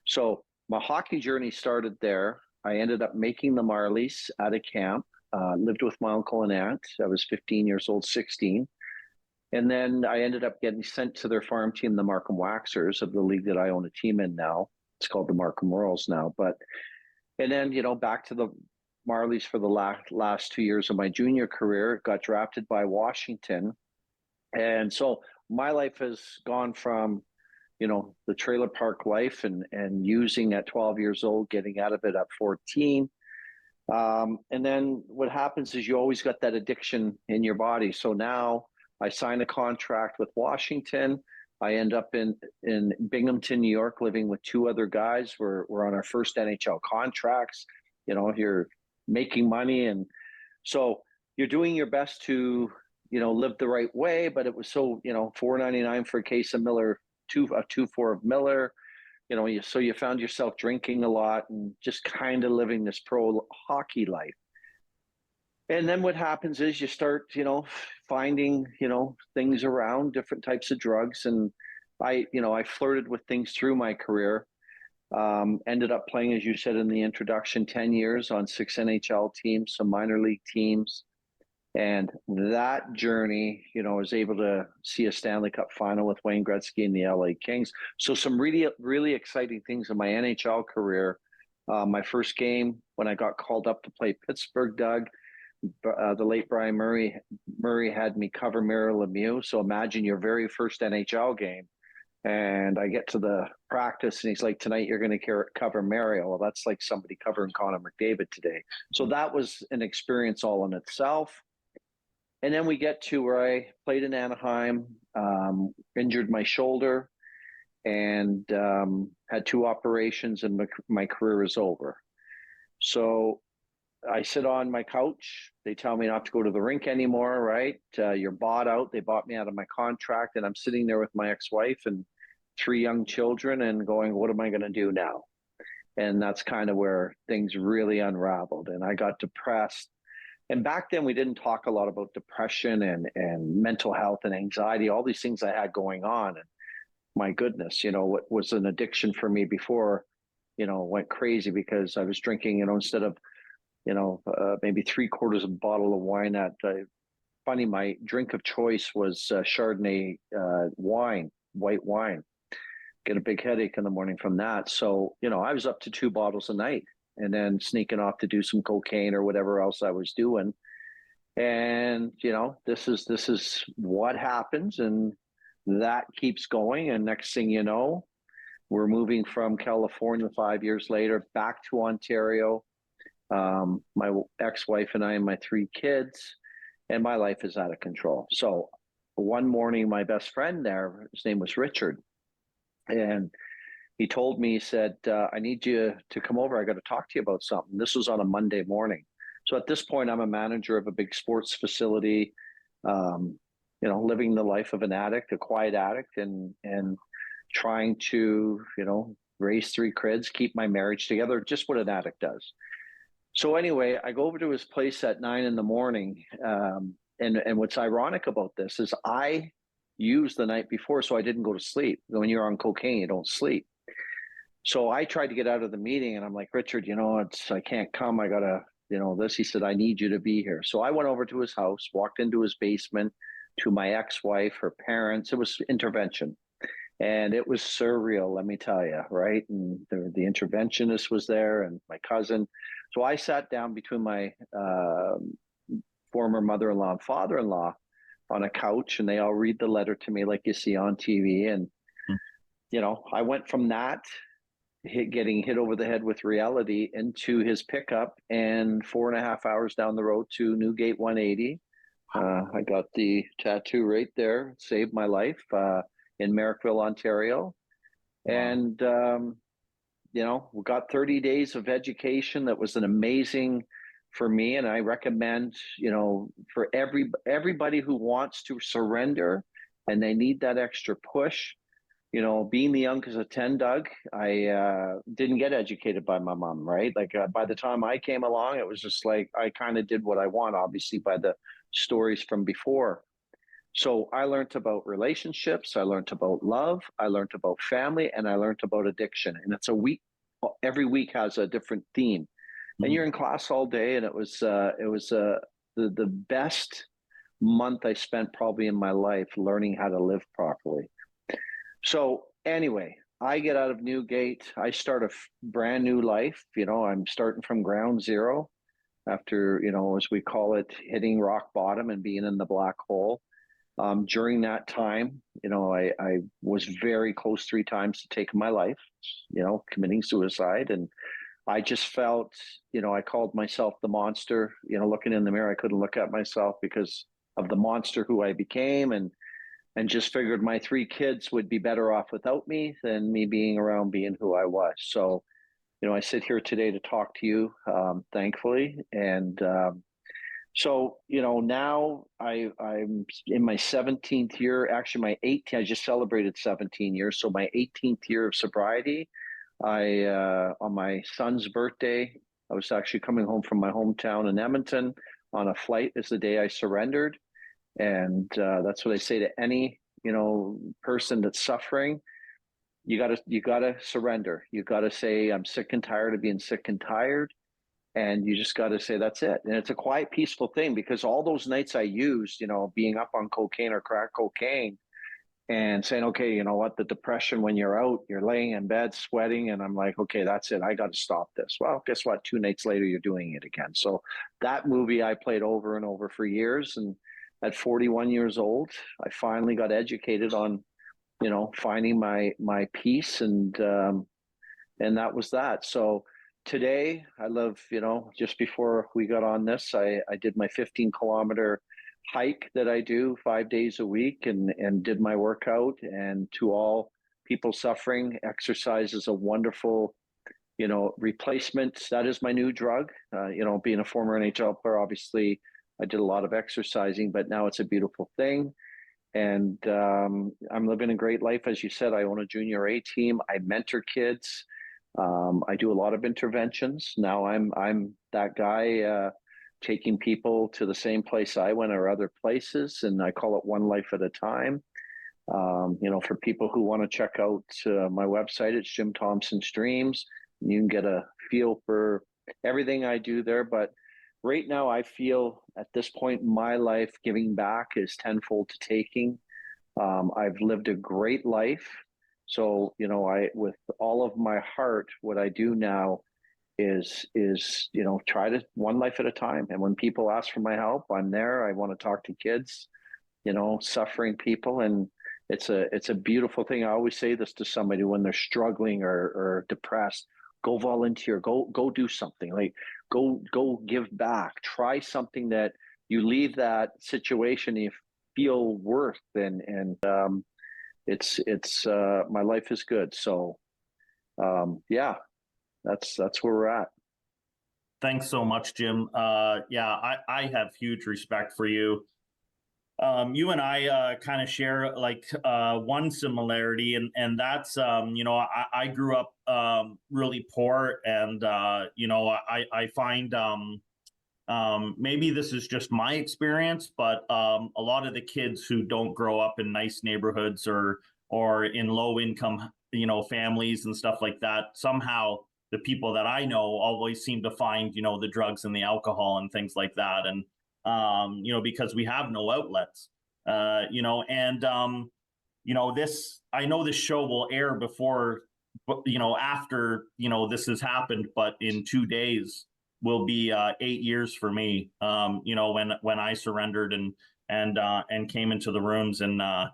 So my hockey journey started there. I ended up making the Marlies at a camp, lived with my uncle and aunt. I was 15 years old, 16. And then I ended up getting sent to their farm team, the Markham Waxers of the league that I own a team in now. It's called the Markham Royals now. And then, back to the Marlies for the last 2 years of my junior career, got drafted by Washington. And so my life has gone from, the trailer park life and using at 12 years old, getting out of it at 14. And then what happens is you always got that addiction in your body. So now I signed a contract with Washington. I end up in Binghamton, New York, living with two other guys. We're on our first NHL contracts. You're making money. And so you're doing your best to, live the right way. But it was so, $4.99 for a case of Miller, a 2-4 of Miller. So you found yourself drinking a lot and just kind of living this pro hockey life. And then what happens is you start, finding, things around, different types of drugs. And I flirted with things through my career. Ended up playing, as you said in the introduction, 10 years on 6 NHL teams, some minor league teams. And that journey, I was able to see a Stanley Cup final with Wayne Gretzky and the LA Kings. So some really, really exciting things in my NHL career. My first game when I got called up to play Pittsburgh, Doug, the late Brian Murray had me cover Mario Lemieux. So imagine your very first NHL game. And I get to the practice and he's like, tonight you're going to cover Mario. Well, that's like somebody covering Connor McDavid today. So that was an experience all in itself. And then we get to where I played in Anaheim, injured my shoulder, and had 2 operations, and my career is over. So I sit on my couch. They tell me not to go to the rink anymore, right? You're bought out. They bought me out of my contract, and I'm sitting there with my ex-wife and 3 young children and going, what am I going to do now? And that's kind of where things really unraveled. And I got depressed. And back then, we didn't talk a lot about depression and mental health and anxiety, all these things I had going on. And my goodness, what was an addiction for me before, went crazy because I was drinking, instead of, maybe 3/4 of a bottle of wine funny, my drink of choice was Chardonnay wine, white wine. Get a big headache in the morning from that. So, I was up to 2 bottles a night. And then sneaking off to do some cocaine or whatever else I was doing. And, this is what happens. And that keeps going. And next thing you know, we're moving from California 5 years later back to Ontario. My ex-wife and I and my 3 kids, and my life is out of control. So one morning, my best friend there, his name was Richard. And he told me, he said, I need you to come over. I got to talk to you about something. This was on a Monday morning. So at this point, I'm a manager of a big sports facility, living the life of an addict, a quiet addict, and trying to, raise 3 kids, keep my marriage together, just what an addict does. So anyway, I go over to his place at 9 a.m. And what's ironic about this is I used the night before, so I didn't go to sleep. When you're on cocaine, you don't sleep. So I tried to get out of the meeting, and I'm like, Richard, I can't come. I gotta, this. He said, I need you to be here. So I went over to his house, walked into his basement, to my ex-wife, her parents. It was intervention. And it was surreal, let me tell you, right? And the interventionist was there, and my cousin. So I sat down between my former mother-in-law and father-in-law on a couch, and they all read the letter to me like you see on TV. And, I went from that, getting hit over the head with reality, into his pickup, and 4.5 hours down the road to Newgate 180. I got the tattoo right there, saved my life. In Merrickville, Ontario. Wow. And, we got 30 days of education. That was an amazing for me. And I recommend, for everybody who wants to surrender and they need that extra push, being the youngest of 10, Doug, I didn't get educated by my mom, right? Like by the time I came along, it was just like, I kind of did what I want, obviously by the stories from before. So I learned about relationships, I learned about love, I learned about family, and I learned about addiction. And it's a week, every week has a different theme. Mm-hmm. And you're in class all day, and it was the best month I spent probably in my life learning how to live properly. So anyway, I get out of Newgate, I start a brand new life. I'm starting from ground zero after, as we call it, hitting rock bottom and being in the black hole. During that time, I was very close 3 times to taking my life, committing suicide. And I just felt, I called myself the monster, looking in the mirror, I couldn't look at myself because of the monster who I became, and just figured my 3 kids would be better off without me than me being around being who I was. So, I sit here today to talk to you, thankfully. And, so, now I'm in my 17th year, actually my 18th, I just celebrated 17 years. So my 18th year of sobriety, on my son's birthday, I was actually coming home from my hometown in Edmonton on a flight is the day I surrendered. And that's what I say to any, person that's suffering. You gotta surrender. You gotta say, I'm sick and tired of being sick and tired. And you just got to say, that's it. And it's a quiet, peaceful thing, because all those nights I used, being up on cocaine or crack cocaine and saying, okay, you know what, the depression, when you're out, you're laying in bed sweating. And I'm like, okay, that's it. I got to stop this. Well, guess what? 2 nights later, you're doing it again. So that movie I played over and over for years. And at 41 years old, I finally got educated on, finding my peace. And that was that. So today, I live, just before we got on this, I did my 15-kilometer hike that I do 5 days a week, and did my workout. And to all people suffering, exercise is a wonderful, replacement. That is my new drug. Being a former NHL player, obviously, I did a lot of exercising, but now it's a beautiful thing. And I'm living a great life. As you said, I own a junior A team. I mentor kids. I do a lot of interventions. Now I'm that guy taking people to the same place I went or other places, and I call it one life at a time. For people who want to check out my website, it's Jim Thompson's Dreams. You can get a feel for everything I do there. But right now, I feel at this point in my life, giving back is tenfold to taking. I've lived a great life. So, with all of my heart, what I do now is, try to one life at a time. And when people ask for my help, I'm there. I want to talk to kids, suffering people. And it's a beautiful thing. I always say this to somebody when they're struggling or depressed: go volunteer, go do something, like go give back, try something that you leave that situation, you feel worth. And it's my life is good. So yeah, that's where we're at. Thanks so much, Jim. I have huge respect for you. You and I kind of share one similarity, and that's I grew up really poor, and I find maybe this is just my experience, but a lot of the kids who don't grow up in nice neighborhoods or in low income families and stuff like that, somehow the people that I know always seem to find, the drugs and the alcohol and things like that. And, because we have no outlets, I know this show will air before, after, this has happened, but in 2 days will be 8 years for me, when I surrendered and came into the rooms. And, I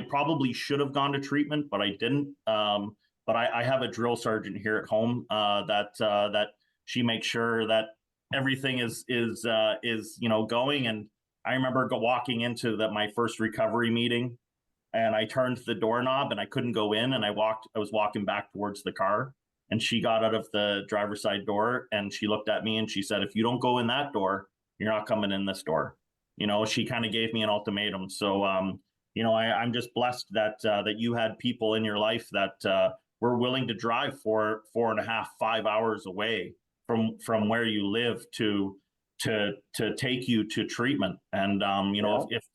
probably should have gone to treatment, but I didn't. But I have a drill sergeant here at home that she makes sure that everything is going. And I remember walking into my first recovery meeting, and I turned the doorknob and I couldn't go in, and I was walking back towards the car, and she got out of the driver's side door and she looked at me and she said, "If you don't go in that door, you're not coming in this door." She kind of gave me an ultimatum. So I'm just blessed that you had people in your life that were willing to drive 4.5, 5 hours away from where you live to take you to treatment. And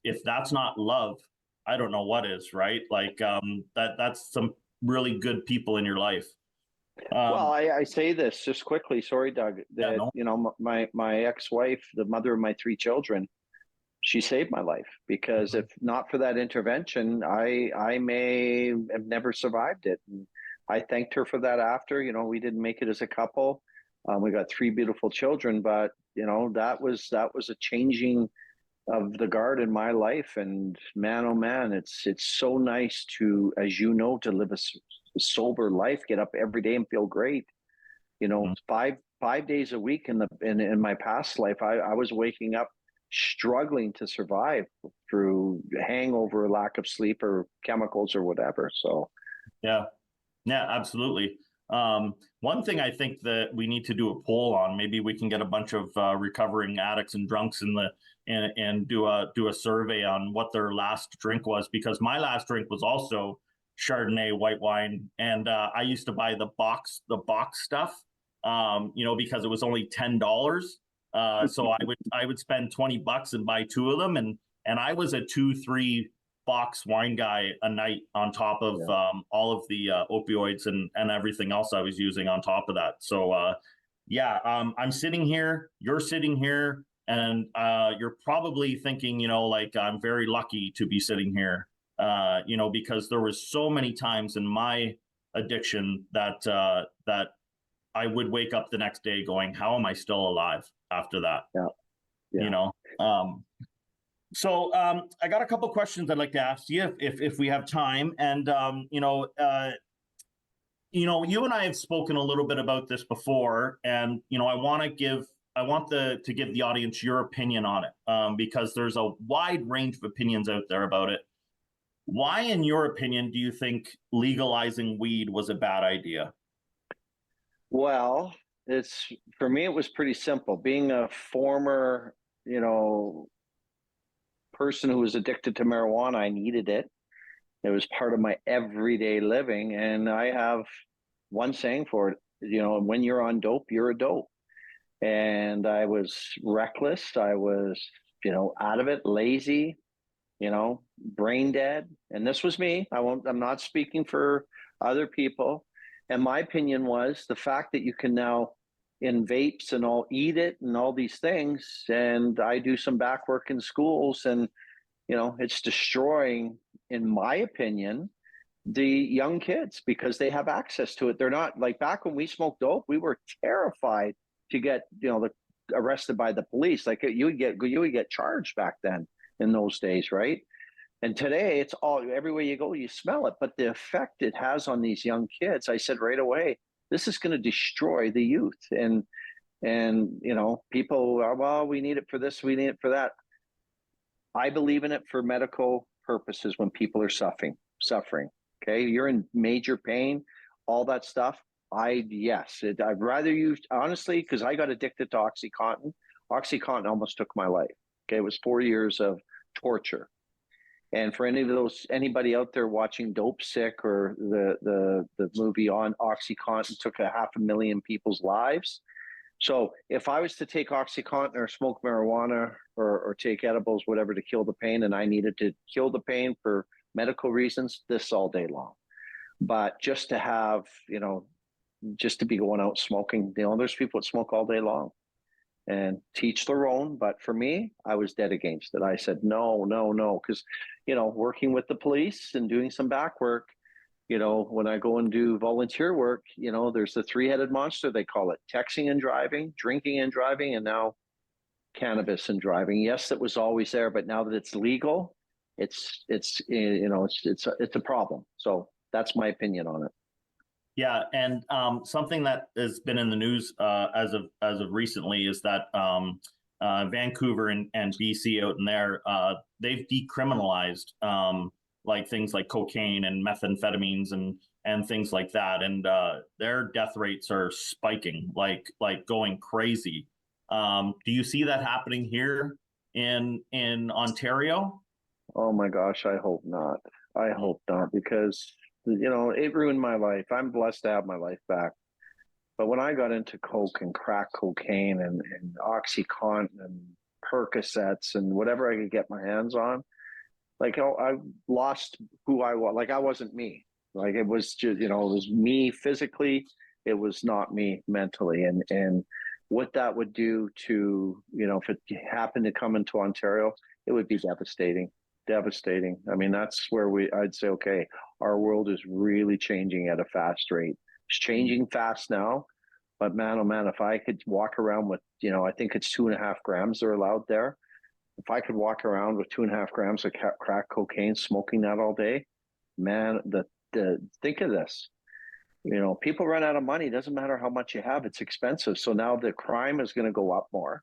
if that's not love, I don't know what is, right? Like that's some really good people in your life. Well, I say this just quickly. Sorry, Doug. That my ex-wife, the mother of my 3 children, she saved my life, because if not for that intervention, I may have never survived it. And I thanked her for that. After we didn't make it as a couple. We got 3 beautiful children, but that was a changing of the guard in my life. And man, oh man, it's so nice to, as to live a sober life, get up every day and feel great. 5 days a week in my past life, I was waking up struggling to survive through hangover, lack of sleep, or chemicals or whatever. So yeah, absolutely. One thing I think that we need to do a poll on, maybe we can get a bunch of recovering addicts and drunks and do a survey on what their last drink was, because my last drink was also Chardonnay white wine, and I used to buy the box stuff, because it was only $10. So I would spend $20 and buy 2 of them, and I was a 2-3 box wine guy a night, on top of all of the opioids and everything else I was using on top of that. So I'm sitting here, you're sitting here, and you're probably thinking, I'm very lucky to be sitting here, because there was so many times in my addiction that I would wake up the next day going, how am I still alive after that? So I got a couple of questions I'd like to ask you if we have time. And, you and I have spoken a little bit about this before, and, I want to give the audience your opinion on it, because there's a wide range of opinions out there about it. Why, in your opinion, do you think legalizing weed was a bad idea? Well, for me, it was pretty simple. Being a former, person who was addicted to marijuana, I needed it. It was part of my everyday living. And I have one saying for it, when you're on dope, you're a dope. And I was reckless. I was, out of it, lazy, brain dead. And this was me. I'm not speaking for other people. And my opinion was the fact that you can now, in vapes and all, eat it and all these things. And I do some back work in schools, and, it's destroying, in my opinion, the young kids, because they have access to it. They're not like back when we smoked dope, we were terrified to get, arrested by the police. Like you would get charged back then in those days. Right. And today it's everywhere you go, you smell it. But the effect it has on these young kids, I said right away, this is going to destroy the youth. And people are, well, we need it for this, we need it for that. I believe in it for medical purposes when people are suffering. Okay. You're in major pain, all that stuff. I'd rather use, honestly, because I got addicted to OxyContin. OxyContin almost took my life. Okay. It was 4 years of torture. And for anybody out there watching Dope Sick, or the movie on OxyContin, took 500,000 people's lives. So if I was to take OxyContin or smoke marijuana or take edibles, whatever, to kill the pain, and I needed to kill the pain for medical reasons, this all day long. But just to have, just to be going out smoking, there's people that smoke all day long, and teach their own. But for me, I was dead against it. I said, no, no, no. Because, working with the police and doing some back work, when I go and do volunteer work, there's the three-headed monster, they call it: texting and driving, drinking and driving, and now cannabis and driving. Yes, it was always there, but now that it's legal, it's a problem. So that's my opinion on it. Yeah, and something that has been in the news as of recently is that Vancouver and BC out in there, they've decriminalized like things like cocaine and methamphetamines and things like that, and their death rates are spiking, like going crazy. Do you see that happening here in Ontario? Oh my gosh, I hope not. I hope not, because it ruined my life. I'm blessed to have my life back. But when I got into coke and crack cocaine and OxyContin and Percocets and whatever I could get my hands on, I lost who I was. Like, I wasn't me. Like, it was just, it was me physically. It was not me mentally. And what that would do to, if it happened to come into Ontario, it would be devastating. Devastating. I mean, that's where I'd say, okay, our world is really changing at a fast rate. It's changing fast now, but man, oh man, if I could walk around with, I think it's 2.5 grams they're allowed there. If I could walk around with 2.5 grams of crack cocaine, smoking that all day, man, think of this. People run out of money. It doesn't matter how much you have, it's expensive. So now the crime is going to go up more.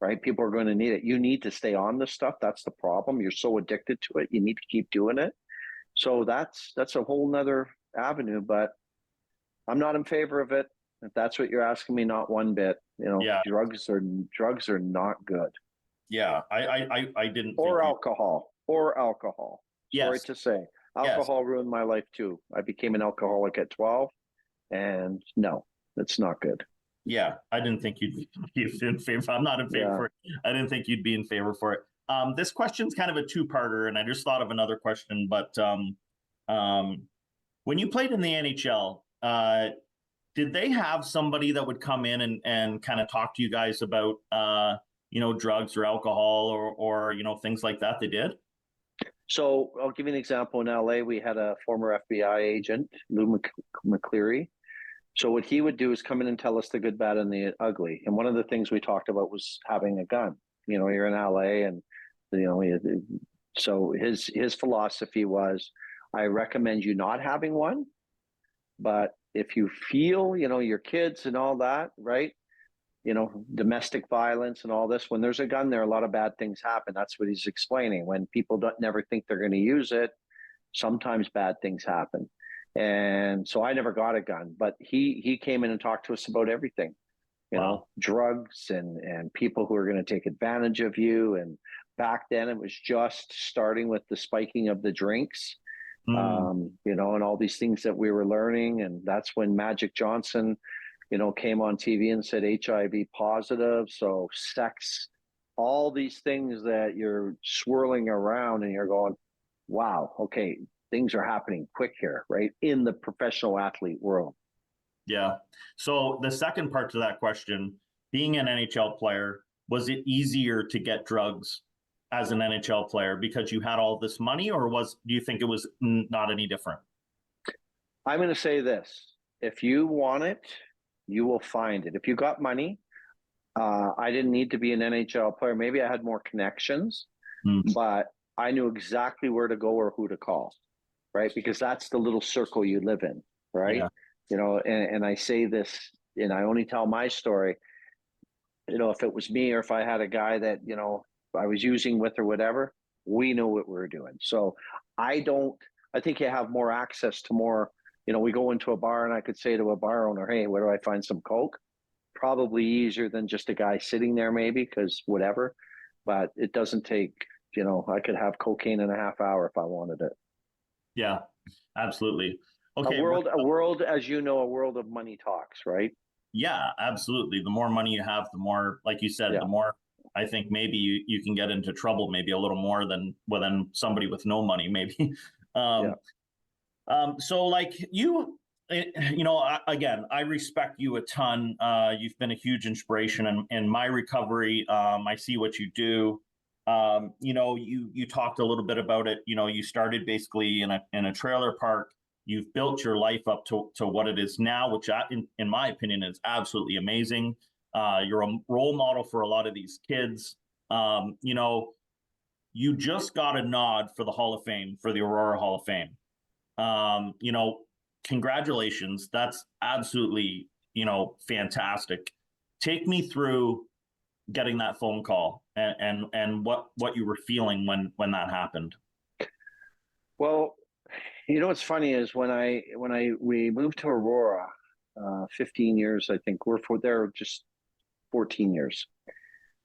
Right? People are going to need it. You need to stay on this stuff. That's the problem. You're so addicted to it. You need to keep doing it. So that's a whole nother avenue, but I'm not in favor of it. If that's what you're asking me, not one bit. Yeah. Drugs are not good. Yeah. I didn't. Or alcohol. Yes. Sorry to say. Alcohol ruined my life too. I became an alcoholic at 12, and no, it's not good. Yeah, I didn't think you'd be in favor. I'm not in favor for it. I didn't think you'd be in favor for it. This question's kind of a two-parter, and I just thought of another question. But when you played in the NHL, did they have somebody that would come in and kind of talk to you guys about drugs or alcohol or things like that? They did. So I'll give you an example. In LA, we had a former FBI agent, Lou McCleary. So what he would do is come in and tell us the good, bad, and the ugly. And one of the things we talked about was having a gun. You're in LA, and so his philosophy was, I recommend you not having one, but if you feel, your kids and all that, right? Domestic violence and all this, when there's a gun there, a lot of bad things happen. That's what he's explaining. When people never think they're going to use it, sometimes bad things happen. And so I never got a gun, but he came in and talked to us about everything, drugs and people who are going to take advantage of you. And back then it was just starting with the spiking of the drinks, and all these things that we were learning. And that's when Magic Johnson, came on TV and said HIV positive. So sex, all these things that you're swirling around and you're going, wow, okay, things are happening quick here, right? In the professional athlete world. Yeah. So the second part to that question, being an NHL player, was it easier to get drugs as an NHL player because you had all this money, or do you think it was not any different? I'm going to say this. If you want it, you will find it. If you got money, I didn't need to be an NHL player. Maybe I had more connections, but I knew exactly where to go or who to call. Right? Because that's the little circle you live in, right? Yeah. And I say this, and I only tell my story, if it was me or if I had a guy that, I was using with or whatever, we know what we're doing. So I think you have more access to more, we go into a bar and I could say to a bar owner, hey, where do I find some Coke? Probably easier than just a guy sitting there maybe, because whatever, but it doesn't take, I could have cocaine in a half hour if I wanted it. Yeah, absolutely. Okay. A world, as you know, a world of money talks, right? Yeah, absolutely. The more money you have, the more, like you said, the more I think maybe you can get into trouble, maybe a little more than somebody with no money, maybe. Yeah. So like again, I respect you a ton. You've been a huge inspiration in my recovery. I see what you do. You talked a little bit about it. You started basically in a trailer park. You've built your life up to what it is now, which in my opinion is absolutely amazing. You're a role model for a lot of these kids. You just got a nod for the Hall of Fame, for the Aurora Hall of Fame. Congratulations. That's absolutely, fantastic. Take me through getting that phone call and what you were feeling when that happened. Well, what's funny is we moved to Aurora, 15 years, I think we're there just 14 years.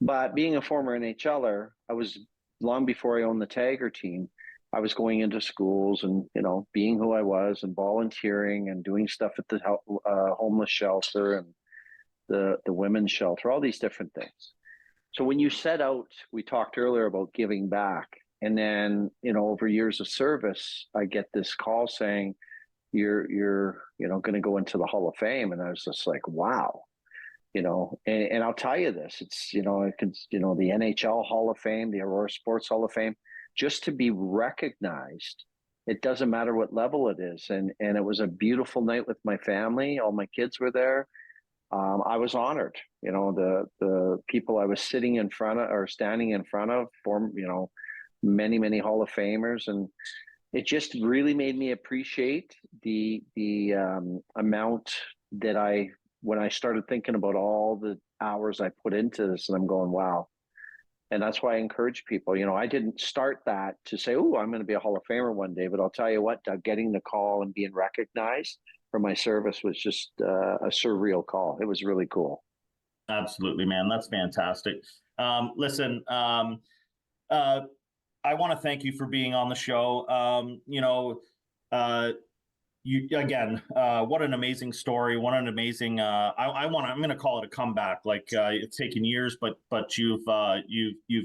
But being a former NHLer, I was long before I owned the Tiger team. I was going into schools and, being who I was and volunteering and doing stuff at the homeless shelter and the women's shelter, all these different things. So when you set out, we talked earlier about giving back. And then, over years of service, I get this call saying, you're going to go into the Hall of Fame. And I was just like, wow. And I'll tell you this, it's, the NHL Hall of Fame, the Aurora Sports Hall of Fame, just to be recognized. It doesn't matter what level it is. And it was a beautiful night with my family. All my kids were there. I was honored, the people I was sitting in front of or standing in front of, many, many Hall of Famers. And it just really made me appreciate the amount that when I started thinking about all the hours I put into this, and I'm going, wow. And that's why I encourage people. I didn't start that to say, oh, I'm going to be a Hall of Famer one day. But I'll tell you what, Doug, getting the call and being recognized for my service was just a surreal call. It was really cool. Absolutely, man. That's fantastic. Listen, I want to thank you for being on the show. What an amazing story. What an amazing, I'm going to call it a comeback. Like it's taken years, but you've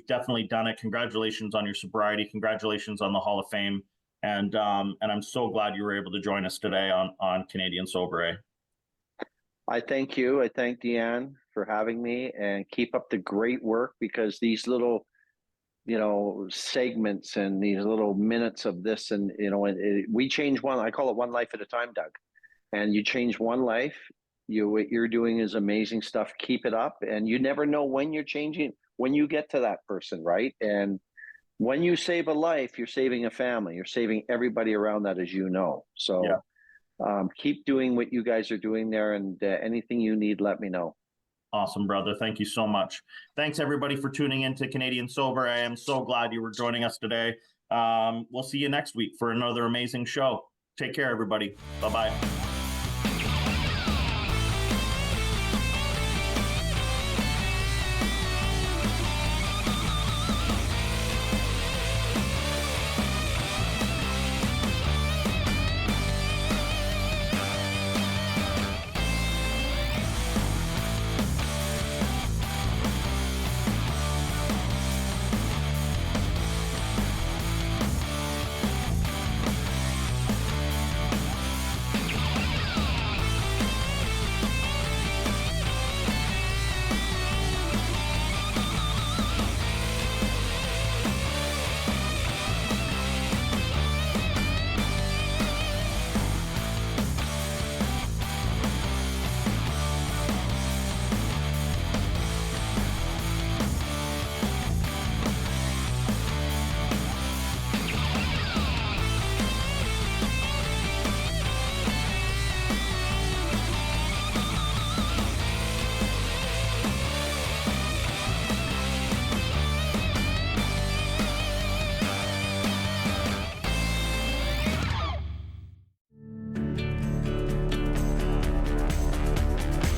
definitely done it. Congratulations on your sobriety. Congratulations on the Hall of Fame. And I'm so glad you were able to join us today on Canadian Sober. I thank you. I thank Deanne for having me, and keep up the great work, because these little, segments and these little minutes of this, and, we change one, I call it one life at a time, Doug. And you change one life, what you're doing is amazing stuff. Keep it up. And you never know when you're changing, when you get to that person, right? And when you save a life, you're saving a family. You're saving everybody around that, as you know. So keep doing what you guys are doing there, and anything you need, let me know. Awesome, brother. Thank you so much. Thanks, everybody, for tuning in to Canadian Sober. I am so glad you were joining us today. We'll see you next week for another amazing show. Take care, everybody. Bye-bye.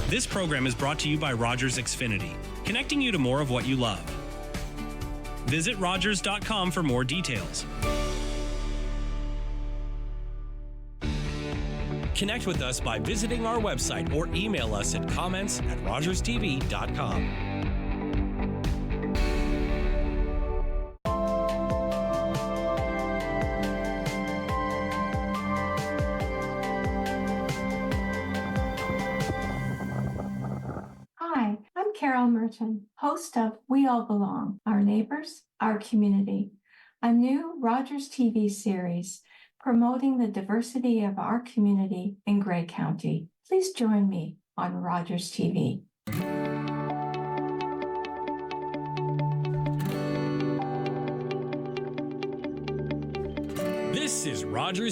This program is brought to you by Rogers Xfinity, connecting you to more of what you love. Visit Rogers.com for more details. Connect with us by visiting our website or email us at comments@rogerstv.com. Carol Merton, host of We All Belong, Our Neighbors, Our Community, a new Rogers TV series promoting the diversity of our community in Grey County. Please join me on Rogers TV. This is Rogers